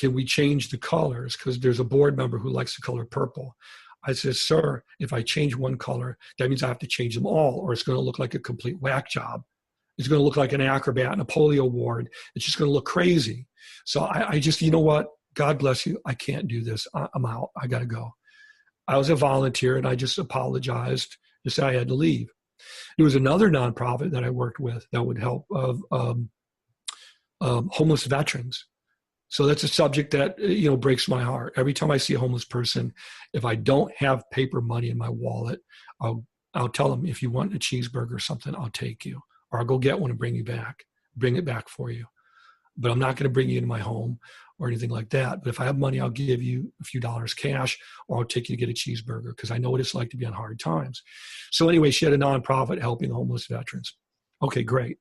can we change the colors? Because there's a board member who likes the color purple. I said, sir, if I change one color, that means I have to change them all, or it's going to look like a complete whack job. It's going to look like an acrobat in a polio ward. It's just going to look crazy. So I just, you know what? God bless you. I can't do this. I'm out. I got to go. I was a volunteer, and I just apologized. Just said I had to leave. There was another nonprofit that I worked with that would help homeless veterans. So that's a subject that, breaks my heart. Every time I see a homeless person, if I don't have paper money in my wallet, I'll tell them, if you want a cheeseburger or something, I'll take you, or I'll go get one and bring it back for you. But I'm not going to bring you into my home or anything like that. But if I have money, I'll give you a few dollars cash, or I'll take you to get a cheeseburger, because I know what it's like to be on hard times. So anyway, she had a nonprofit helping homeless veterans. Okay, great.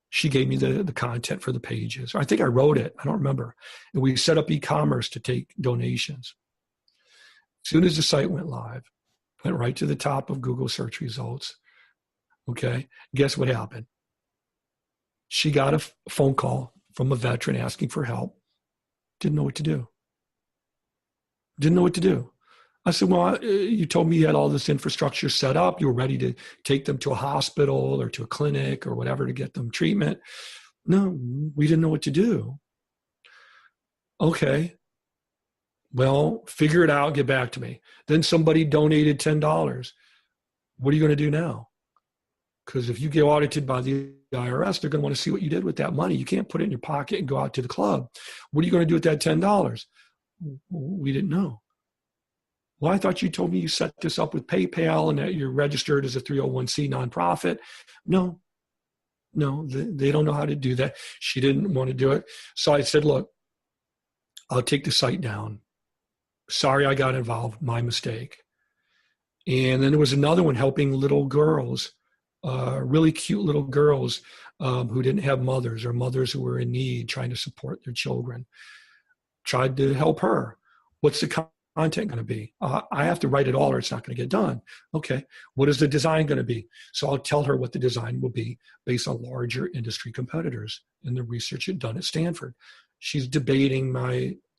She gave me the content for the pages. I think I wrote it. I don't remember. And we set up eCommerce to take donations. As soon as the site went live, went right to the top of Google search results. Okay. Guess what happened? She got a phone call from a veteran asking for help. Didn't know what to do. I said, well, you told me you had all this infrastructure set up. You were ready to take them to a hospital or to a clinic or whatever to get them treatment. No, we didn't know what to do. Okay. Well, figure it out. Get back to me. Then somebody donated $10. What are you going to do now? Because if you get audited by the IRS, they're going to want to see what you did with that money. You can't put it in your pocket and go out to the club. What are you going to do with that $10? We didn't know. Well, I thought you told me you set this up with PayPal and that you're registered as a 301c nonprofit. No, they don't know how to do that. She didn't want to do it. So I said, look, I'll take the site down. Sorry I got involved. My mistake. And then there was another one helping little girls, really cute little girls who didn't have mothers, or mothers who were in need, trying to support their children. Tried to help her. What's the content going to be? I have to write it all or it's not going to get done. Okay. What is the design going to be? So I'll tell her what the design will be based on larger industry competitors and the research done at Stanford. She's debating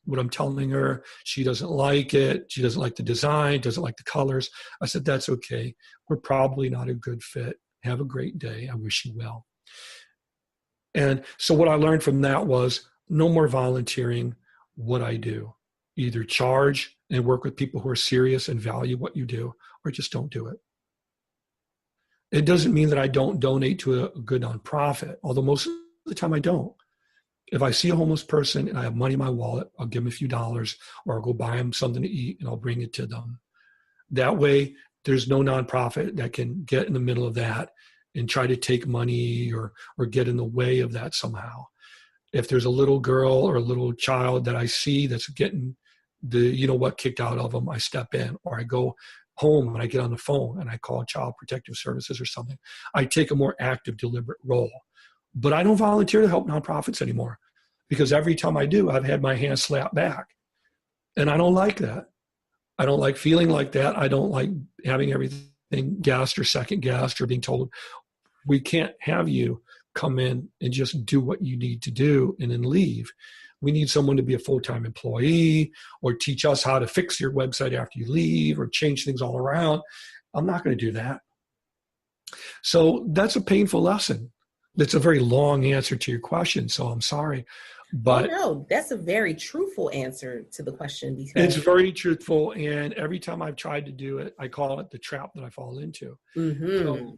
what I'm telling her. She doesn't like it. She doesn't like the design, doesn't like the colors. I said, that's okay. We're probably not a good fit. Have a great day. I wish you well. And so what I learned from that was no more volunteering. What I do, either charge and work with people who are serious and value what you do, or just don't do it. It doesn't mean that I don't donate to a good nonprofit, although most of the time I don't. If I see a homeless person and I have money in my wallet, I'll give them a few dollars, or I'll go buy them something to eat and I'll bring it to them. That way, there's no nonprofit that can get in the middle of that and try to take money or get in the way of that somehow. If there's a little girl or a little child that I see that's getting kicked out of them, I step in, or I go home and I get on the phone and I call Child Protective Services or something. I take a more active, deliberate role. But I don't volunteer to help nonprofits anymore, because every time I do, I've had my hand slapped back. And I don't like that. I don't like feeling like that. I don't like having everything guessed or second guessed, or being told, we can't have you come in and just do what you need to do and then leave. We need someone to be a full-time employee, or teach us how to fix your website after you leave, or change things all around. I'm not going to do that. So that's a painful lesson. That's a very long answer to your question, so I'm sorry. But no, that's a very truthful answer to the question. Because it's very truthful, and every time I've tried to do it, I call it the trap that I fall into. Mm-hmm.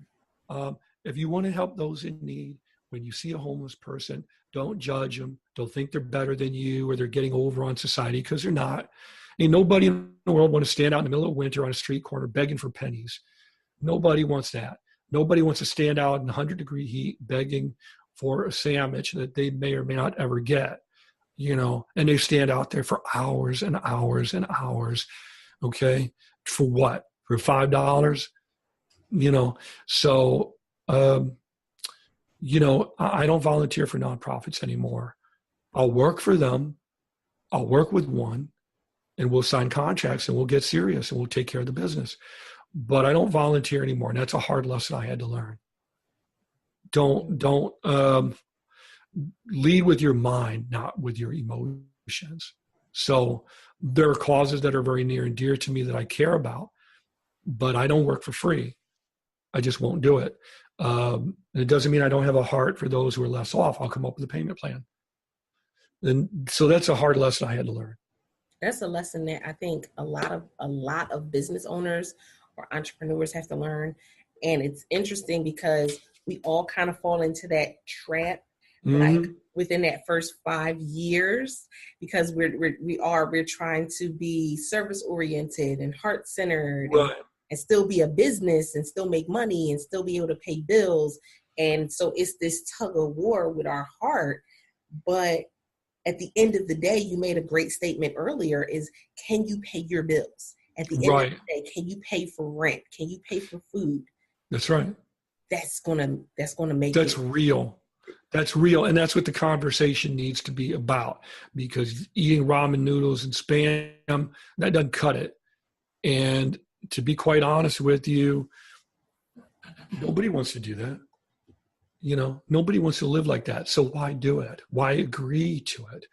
So, if you want to help those in need, when you see a homeless person, don't judge them. Don't think they're better than you, or they're getting over on society, because they're not. And nobody in the world wants to stand out in the middle of winter on a street corner begging for pennies. Nobody wants that. Nobody wants to stand out in 100-degree heat begging for a sandwich that they may or may not ever get, and they stand out there for hours and hours and hours. Okay. For what? For $5? So, I don't volunteer for nonprofits anymore. I'll work for them. I'll work with one, and we'll sign contracts, and we'll get serious, and we'll take care of the business. But I don't volunteer anymore. And that's a hard lesson I had to learn. Don't lead with your mind, not with your emotions. solutions. So there are causes that are very near and dear to me that I care about, but I don't work for free. I just won't do it. And it doesn't mean I don't have a heart for those who are less off. I'll come up with a payment plan. And so that's a hard lesson I had to learn. That's a lesson that I think a lot of business owners or entrepreneurs have to learn. And it's interesting because we all kind of fall into that trap, like within that first 5 years, because we're trying to be service oriented and heart centered, right, and still be a business and still make money and still be able to pay bills. And so it's this tug of war with our heart. But at the end of the day, you made a great statement earlier, is can you pay your bills? At the end of the day, can you pay for rent? Can you pay for food? That's right. That's gonna make that's real. That's real. And that's what the conversation needs to be about, because eating ramen noodles and Spam, that doesn't cut it. And to be quite honest with you, nobody wants to do that. You know, nobody wants to live like that. So why do it? Why agree to it?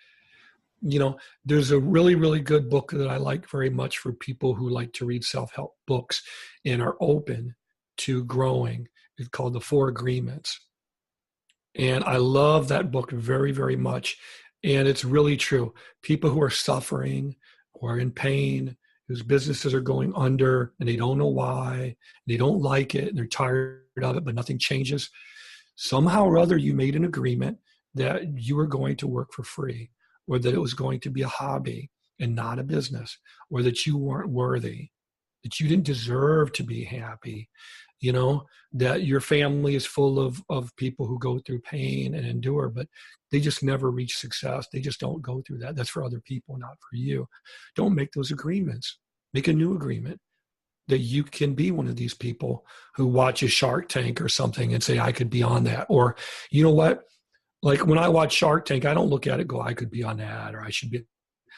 You know, there's a really, really good book that I like very much for people who like to read self-help books and are open to growing. It's called The Four Agreements. And I love that book very, very much. And it's really true. People who are suffering, who are in pain, whose businesses are going under and they don't know why, they don't like it, and they're tired of it, but nothing changes. Somehow or other, you made an agreement that you were going to work for free, or that it was going to be a hobby and not a business, or that you weren't worthy, that you didn't deserve to be happy, you know, that your family is full of people who go through pain and endure, but they just never reach success. They just don't go through that. That's for other people, not for you. Don't make those agreements. Make a new agreement that you can be one of these people who watches Shark Tank or something and say, I could be on that. Or, you know what? Like when I watch Shark Tank, I don't look at it and go, I could be on that, or I should be.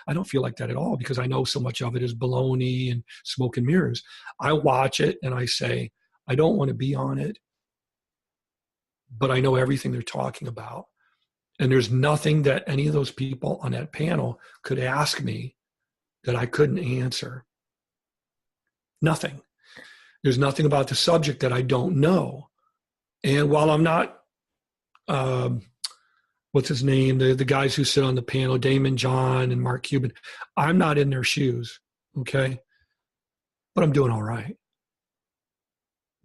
I don't feel like that at all, because I know so much of it is baloney and smoke and mirrors. I watch it and I say, I don't want to be on it, but I know everything they're talking about. And there's nothing that any of those people on that panel could ask me that I couldn't answer. Nothing. There's nothing about the subject that I don't know. And while I'm not, what's his name? The guys who sit on the panel, Damon John and Mark Cuban, I'm not in their shoes, okay? But I'm doing all right.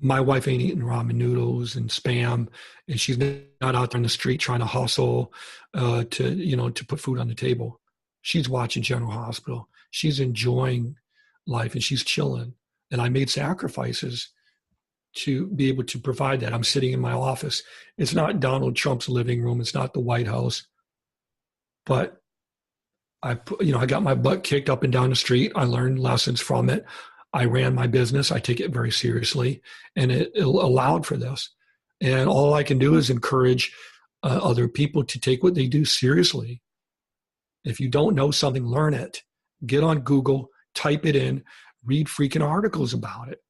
My wife ain't eating ramen noodles and Spam, and she's not out there in the street trying to hustle to put food on the table. She's watching General Hospital. She's enjoying life, and she's chilling. And I made sacrifices to be able to provide that. I'm sitting in my office. It's not Donald Trump's living room. It's not the White House. But I got my butt kicked up and down the street. I learned lessons from it. I ran my business. I take it very seriously, and it allowed for this. And all I can do is encourage other people to take what they do seriously. If you don't know something, learn it. Get on Google, type it in, read freaking articles about it.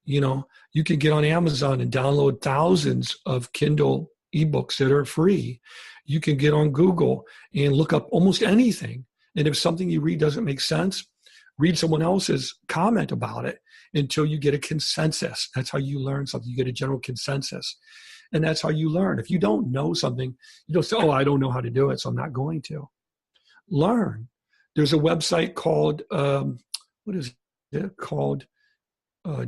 You know, you can get on Amazon and download thousands of Kindle ebooks that are free. You can get on Google and look up almost anything. And if something you read doesn't make sense, read someone else's comment about it until you get a consensus. That's how you learn something. You get a general consensus. And that's how you learn. If you don't know something, you don't say, oh, I don't know how to do it, so I'm not going to. Learn. There's a website called, what is it called?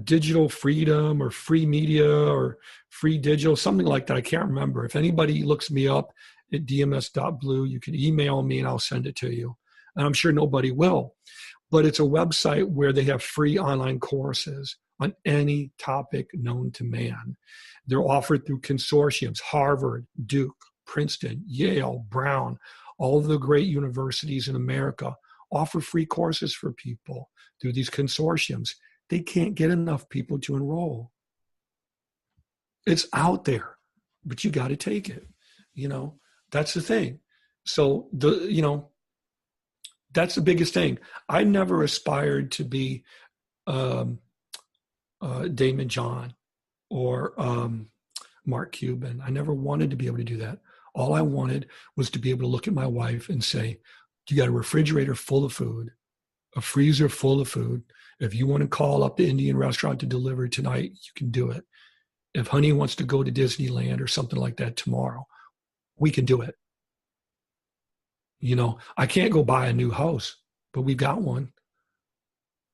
Digital Freedom or Free Media or Free Digital, something like that. I can't remember. If anybody looks me up at dms.blue, you can email me and I'll send it to you. And I'm sure nobody will. But it's a website where they have free online courses on any topic known to man. They're offered through consortiums, Harvard, Duke, Princeton, Yale, Brown, all of the great universities in America offer free courses for people through these consortiums. They can't get enough people to enroll. It's out there, but you got to take it. You know, that's the thing. So that's the biggest thing. I never aspired to be Damon John or Mark Cuban. I never wanted to be able to do that. All I wanted was to be able to look at my wife and say, You got a refrigerator full of food, a freezer full of food. If you want to call up the Indian restaurant to deliver tonight, you can do it. If Honey wants to go to Disneyland or something like that tomorrow, we can do it. You know, I can't go buy a new house, but we've got one.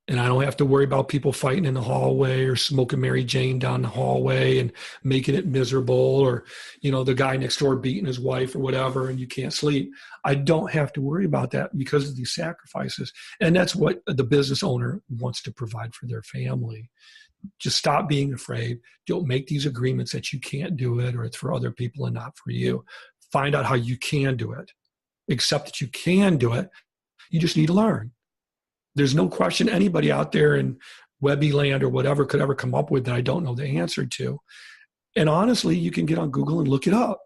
And I don't have to worry about people fighting in the hallway or smoking Mary Jane down the hallway and making it miserable, or, you know, the guy next door beating his wife or whatever, and you can't sleep. I don't have to worry about that because of these sacrifices. And that's what the business owner wants to provide for their family. Just stop being afraid. Don't make these agreements that you can't do it or it's for other people and not for you. Find out how you can do it. Accept that you can do it. You just need to learn. There's no question anybody out there in Webby land or whatever could ever come up with that I don't know the answer to. And honestly, you can get on Google and look it up,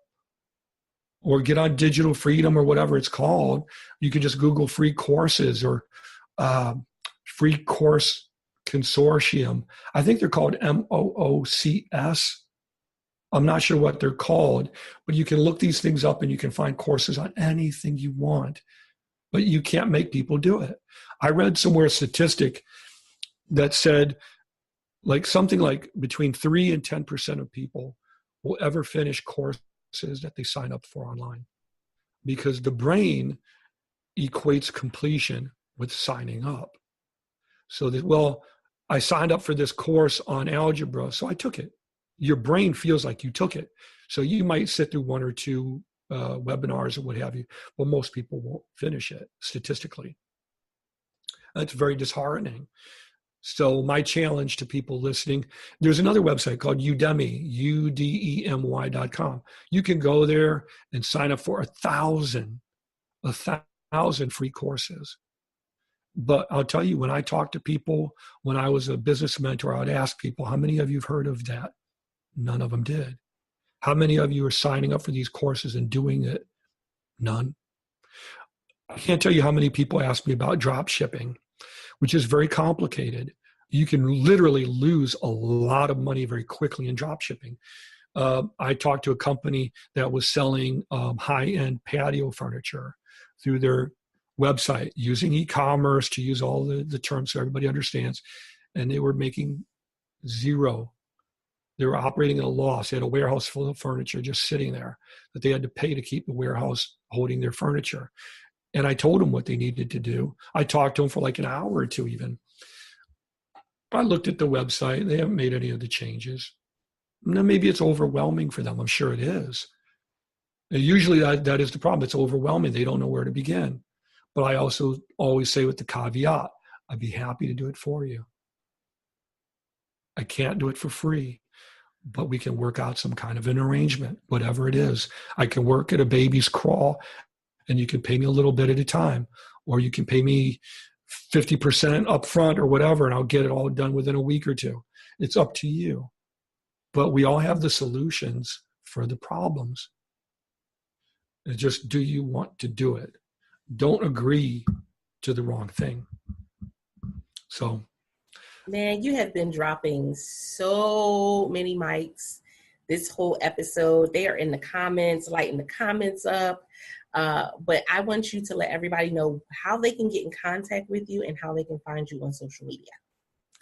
or get on Digital Freedom or whatever it's called. You can just Google free courses or free course consortium. I think they're called MOOCs. I'm not sure what they're called, but you can look these things up and you can find courses on anything you want. But you can't make people do it. I read somewhere a statistic that said something like between 3 and 10% of people will ever finish courses that they sign up for online, because the brain equates completion with signing up. So that, well, I signed up for this course on algebra, so I took it. Your brain feels like you took it. So you might sit through 1 or 2 webinars or what have you, but most people won't finish it statistically. That's very disheartening. So my challenge to people listening, there's another website called Udemy, UDEMY.com. You can go there and sign up for 1,000 free courses. But I'll tell you, when I talk to people, when I was a business mentor, I would ask people, how many of you have heard of that? None of them did. How many of you are signing up for these courses and doing it? None. I can't tell you how many people ask me about drop shipping, which is very complicated. You can literally lose a lot of money very quickly in drop shipping. I talked to a company that was selling high-end patio furniture through their website, using eCommerce, to use all the terms so everybody understands, and they were making zero. They were operating at a loss. They had a warehouse full of furniture just sitting there that they had to pay to keep the warehouse holding their furniture. And I told them what they needed to do. I talked to them for like an hour or two even. I looked at the website. They haven't made any of the changes. Now, maybe it's overwhelming for them. I'm sure it is. And usually that is the problem. It's overwhelming. They don't know where to begin. But I also always say with the caveat, I'd be happy to do it for you. I can't do it for free, but we can work out some kind of an arrangement, whatever it is. I can work at a baby's crawl, and you can pay me a little bit at a time, or you can pay me 50% up front or whatever, and I'll get it all done within a week or two. It's up to you. But we all have the solutions for the problems. It's just, do you want to do it? Don't agree to the wrong thing. So, man, you have been dropping so many mics this whole episode. They are in the comments, lighting the comments up. But I want you to let everybody know how they can get in contact with you and how they can find you on social media.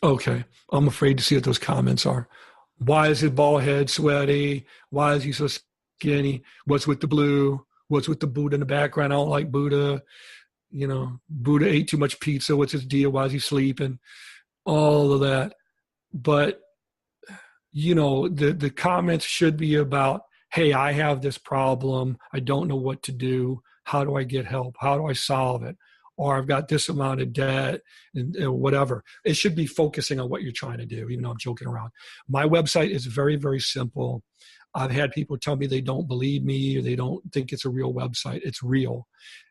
Okay. I'm afraid to see what those comments are. Why is his bald head sweaty? Why is he so skinny? What's with the blue? What's with the Buddha in the background? I don't like Buddha. You know, Buddha ate too much pizza. What's his deal? Why is he sleeping? All of that. But, you know, the comments should be about, hey, I have this problem. I don't know what to do. How do I get help? How do I solve it? Or I've got this amount of debt and whatever. It should be focusing on what you're trying to do, even though I'm joking around. My website is very, very simple. I've had people tell me they don't believe me or they don't think it's a real website. It's real.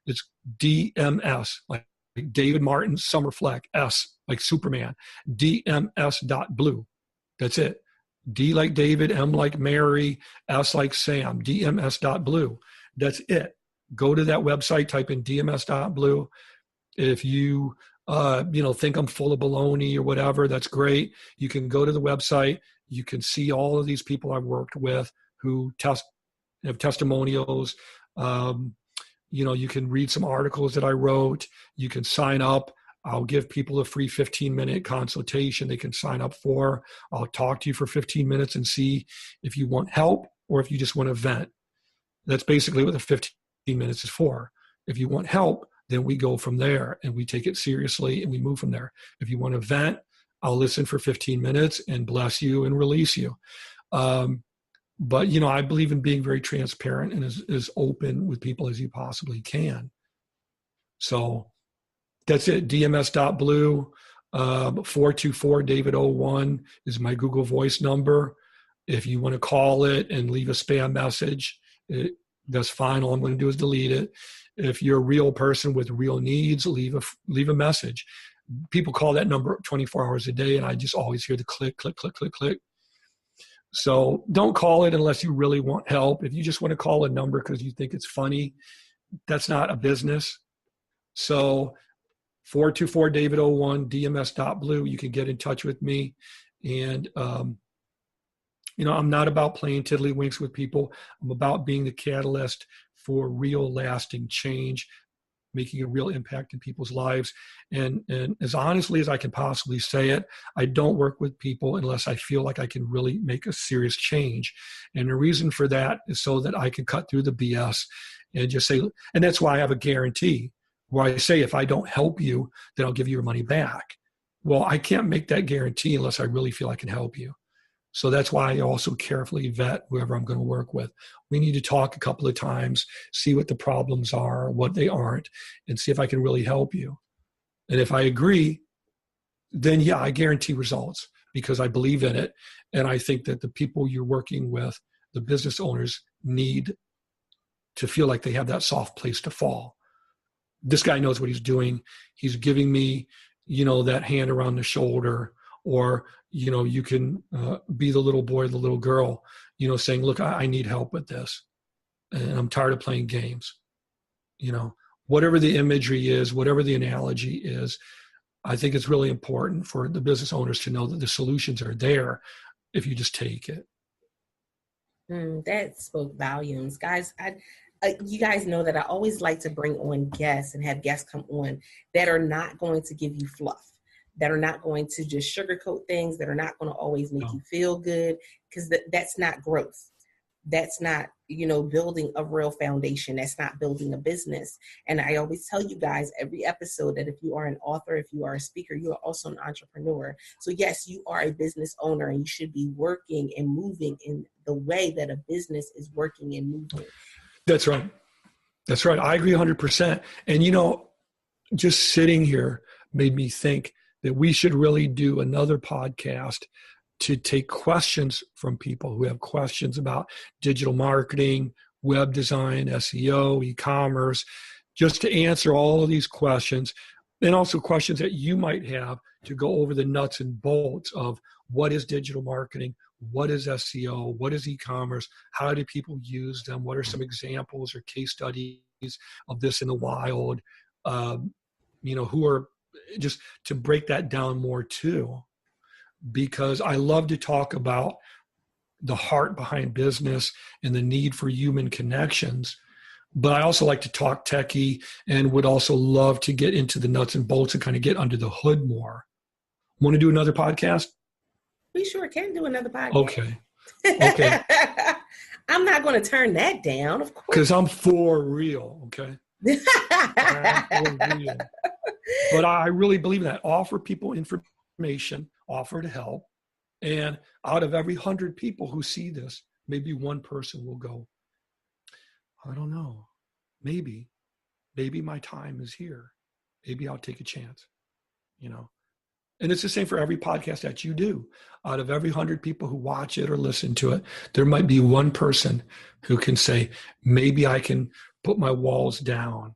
It's DMS, like David Martin, Somerfleck, S, like Superman, DMS.blue. That's it. D like David, M like Mary, S like Sam, DMS.blue. That's it. Go to that website, type in DMS.blue. If you, think I'm full of baloney or whatever, that's great. You can go to the website. You can see all of these people I've worked with who have testimonials. You can read some articles that I wrote. You can sign up. I'll give people a free 15-minute consultation they can sign up for. I'll talk to you for 15 minutes and see if you want help or if you just want to vent. That's basically what the 15 minutes is for. If you want help, then we go from there and we take it seriously and we move from there. If you want to vent, I'll listen for 15 minutes and bless you and release you. But, I believe in being very transparent and as open with people as you possibly can. So that's it. DMS.blue, 424-David01 is my Google Voice number. If you want to call it and leave a spam message, that's fine. All I'm going to do is delete it. If you're a real person with real needs, leave a message. People call that number 24 hours a day, and I just always hear the click, click, click, click, click. So don't call it unless you really want help. If you just want to call a number because you think it's funny, that's not a business. So 424-David01, DMS.blue, you can get in touch with me. And, I'm not about playing tiddlywinks with people. I'm about being the catalyst for real lasting change, making a real impact in people's lives. And as honestly as I can possibly say it, I don't work with people unless I feel like I can really make a serious change. And the reason for that is so that I can cut through the BS and just say, and that's why I have a guarantee where I say, if I don't help you, then I'll give you your money back. Well, I can't make that guarantee unless I really feel I can help you. So that's why I also carefully vet whoever I'm going to work with. We need to talk a couple of times, see what the problems are, what they aren't, and see if I can really help you. And if I agree, then yeah, I guarantee results because I believe in it. And I think that the people you're working with, the business owners, need to feel like they have that soft place to fall. This guy knows what he's doing. He's giving me, that hand around the shoulder, or, you can be the little boy, the little girl, saying, look, I need help with this. And I'm tired of playing games. Whatever the imagery is, whatever the analogy is, I think it's really important for the business owners to know that the solutions are there if you just take it. That spoke volumes. Guys, you guys know that I always like to bring on guests and have guests come on that are not going to give you fluff, that are not going to just sugarcoat things, that are not going to always make you feel good, because that's not growth. That's not, building a real foundation. That's not building a business. And I always tell you guys every episode that if you are an author, if you are a speaker, you are also an entrepreneur. So yes, you are a business owner and you should be working and moving in the way that a business is working and moving. That's right. That's right. I agree 100%. And, just sitting here made me think that we should really do another podcast to take questions from people who have questions about digital marketing, web design, SEO, e-commerce, just to answer all of these questions, and also questions that you might have to go over the nuts and bolts of what is digital marketing, what is SEO, what is e-commerce, how do people use them, what are some examples or case studies of this in the wild, who are, just to break that down more too, because I love to talk about the heart behind business and the need for human connections. But I also like to talk techie and would also love to get into the nuts and bolts and kind of get under the hood more. Want to do another podcast? We sure can do another podcast. Okay. I'm not going to turn that down, of course. Because I'm for real, okay? I'm for real. But I really believe in that. Offer people information, offer to help. And out of every 100 people who see this, maybe one person will go, I don't know, maybe my time is here. Maybe I'll take a chance, And it's the same for every podcast that you do. Out of every 100 people who watch it or listen to it, there might be one person who can say, maybe I can put my walls down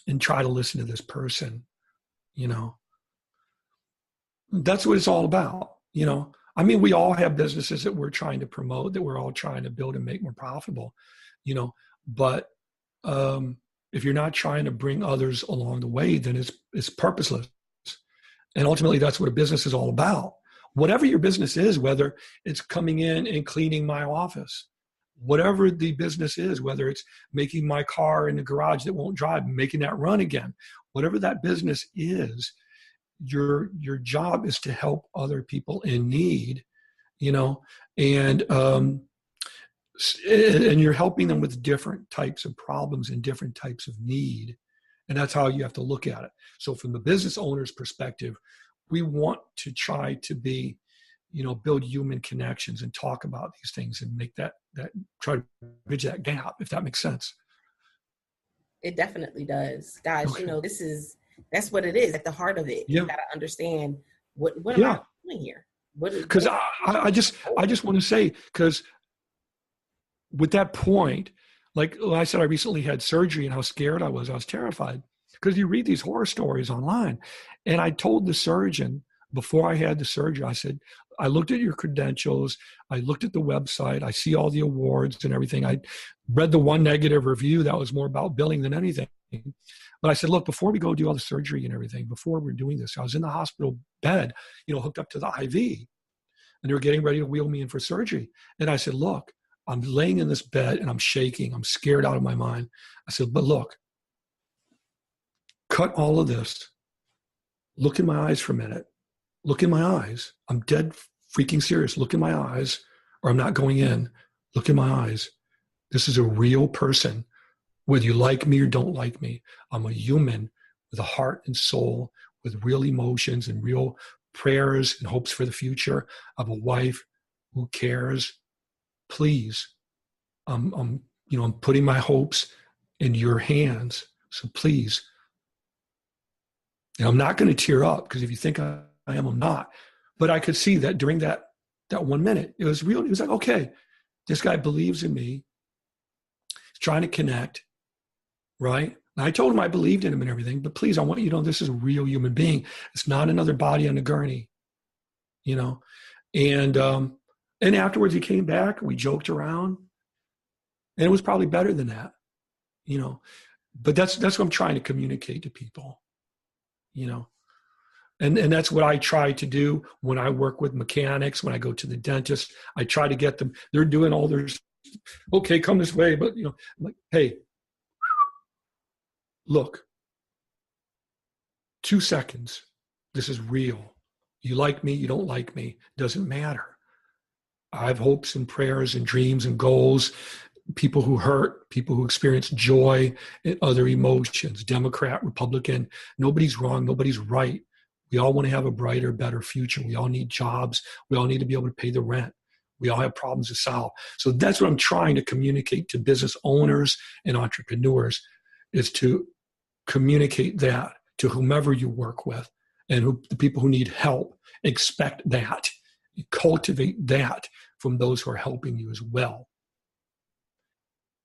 and try to listen to this person, That's what it's all about, I mean, we all have businesses that we're trying to promote, that we're all trying to build and make more profitable, but if you're not trying to bring others along the way, then it's purposeless. And ultimately, that's what a business is all about. Whatever your business is, whether it's coming in and cleaning my office, whatever the business is, whether it's making my car in the garage that won't drive, making that run again, whatever that business is, your job is to help other people in need, and you're helping them with different types of problems and different types of need. And that's how you have to look at it. So from the business owner's perspective, we want to try to be, build human connections and talk about these things and make that try to bridge that gap, if that makes sense. It definitely does. Guys, Okay. that's what it is at the heart of it. Yeah. You got to understand what am I doing here? Because I just want to say, because with that point, like I said, I recently had surgery and how scared I was terrified, because you read these horror stories online. And I told the surgeon before I had the surgery, I said, I looked at your credentials, I looked at the website, I see all the awards and everything. I read the one negative review that was more about billing than anything. But I said, look, before we go do all the surgery and everything, before we're doing this, I was in the hospital bed, hooked up to the IV, and they were getting ready to wheel me in for surgery. And I said, look, I'm laying in this bed and I'm shaking. I'm scared out of my mind. I said, but look, cut all of this. Look in my eyes for a minute. Look in my eyes. I'm dead freaking serious. Look in my eyes, or I'm not going in. Look in my eyes. This is a real person, whether you like me or don't like me. I'm a human with a heart and soul, with real emotions and real prayers and hopes for the future. I have a wife who cares. Please, I'm putting my hopes in your hands. So please. And I'm not going to tear up, because if you think I am, I'm not. But I could see that during that 1 minute, it was real. It was like, okay, this guy believes in me. He's trying to connect, right? And I told him I believed in him and everything, but please, I want you to know this is a real human being. It's not another body on a gurney, And afterwards he came back and we joked around, and it was probably better than that, But that's what I'm trying to communicate to people. And that's what I try to do when I work with mechanics, when I go to the dentist. I try to get them, they're doing all their, okay, come this way, but I'm like, hey, look, 2 seconds, this is real. You like me, you don't like me, doesn't matter. I have hopes and prayers and dreams and goals. People who hurt, people who experience joy and other emotions, Democrat, Republican, nobody's wrong, nobody's right. We all want to have a brighter, better future. We all need jobs. We all need to be able to pay the rent. We all have problems to solve. So that's what I'm trying to communicate to business owners and entrepreneurs, is to communicate that to whomever you work with, and the people who need help. Expect that. Cultivate that from those who are helping you as well.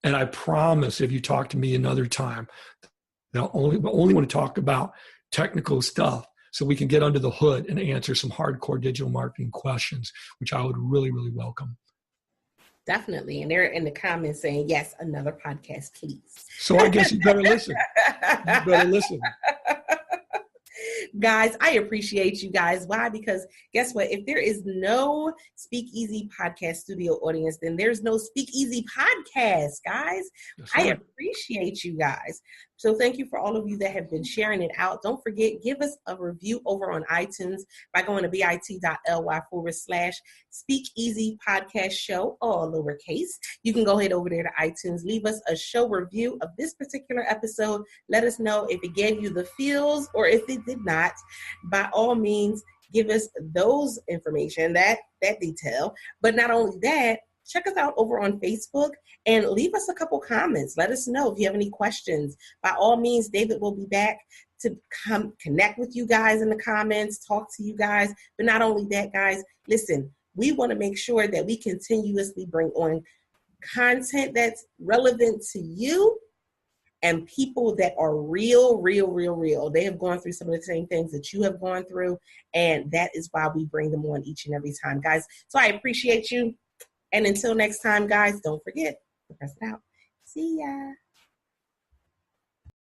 And I promise, if you talk to me another time, I'll only want to talk about technical stuff, so we can get under the hood and answer some hardcore digital marketing questions, which I would really, really welcome. Definitely. And they're in the comments saying, yes, another podcast, please. So I guess you better listen. You better listen. Guys, I appreciate you guys. Why? Because guess what? If there is no Speakeasy Podcast Studio audience, then there's no Speakeasy Podcast, guys. I appreciate you guys. So thank you for all of you that have been sharing it out. Don't forget, give us a review over on iTunes by going to bit.ly/Speakeasy Podcast Show, all lowercase. You can go ahead over there to iTunes, leave us a show review of this particular episode. Let us know if it gave you the feels or if it did not. By all means, give us those information, that detail. But not only that, check us out over on Facebook and leave us a couple comments. Let us know if you have any questions. By all means, David will be back to come connect with you guys in the comments, talk to you guys. But not only that, guys, listen, we want to make sure that we continuously bring on content that's relevant to you and people that are real. They have gone through some of the same things that you have gone through, and that is why we bring them on each and every time, guys. So I appreciate you. And until next time, guys, don't forget to press it out. See ya.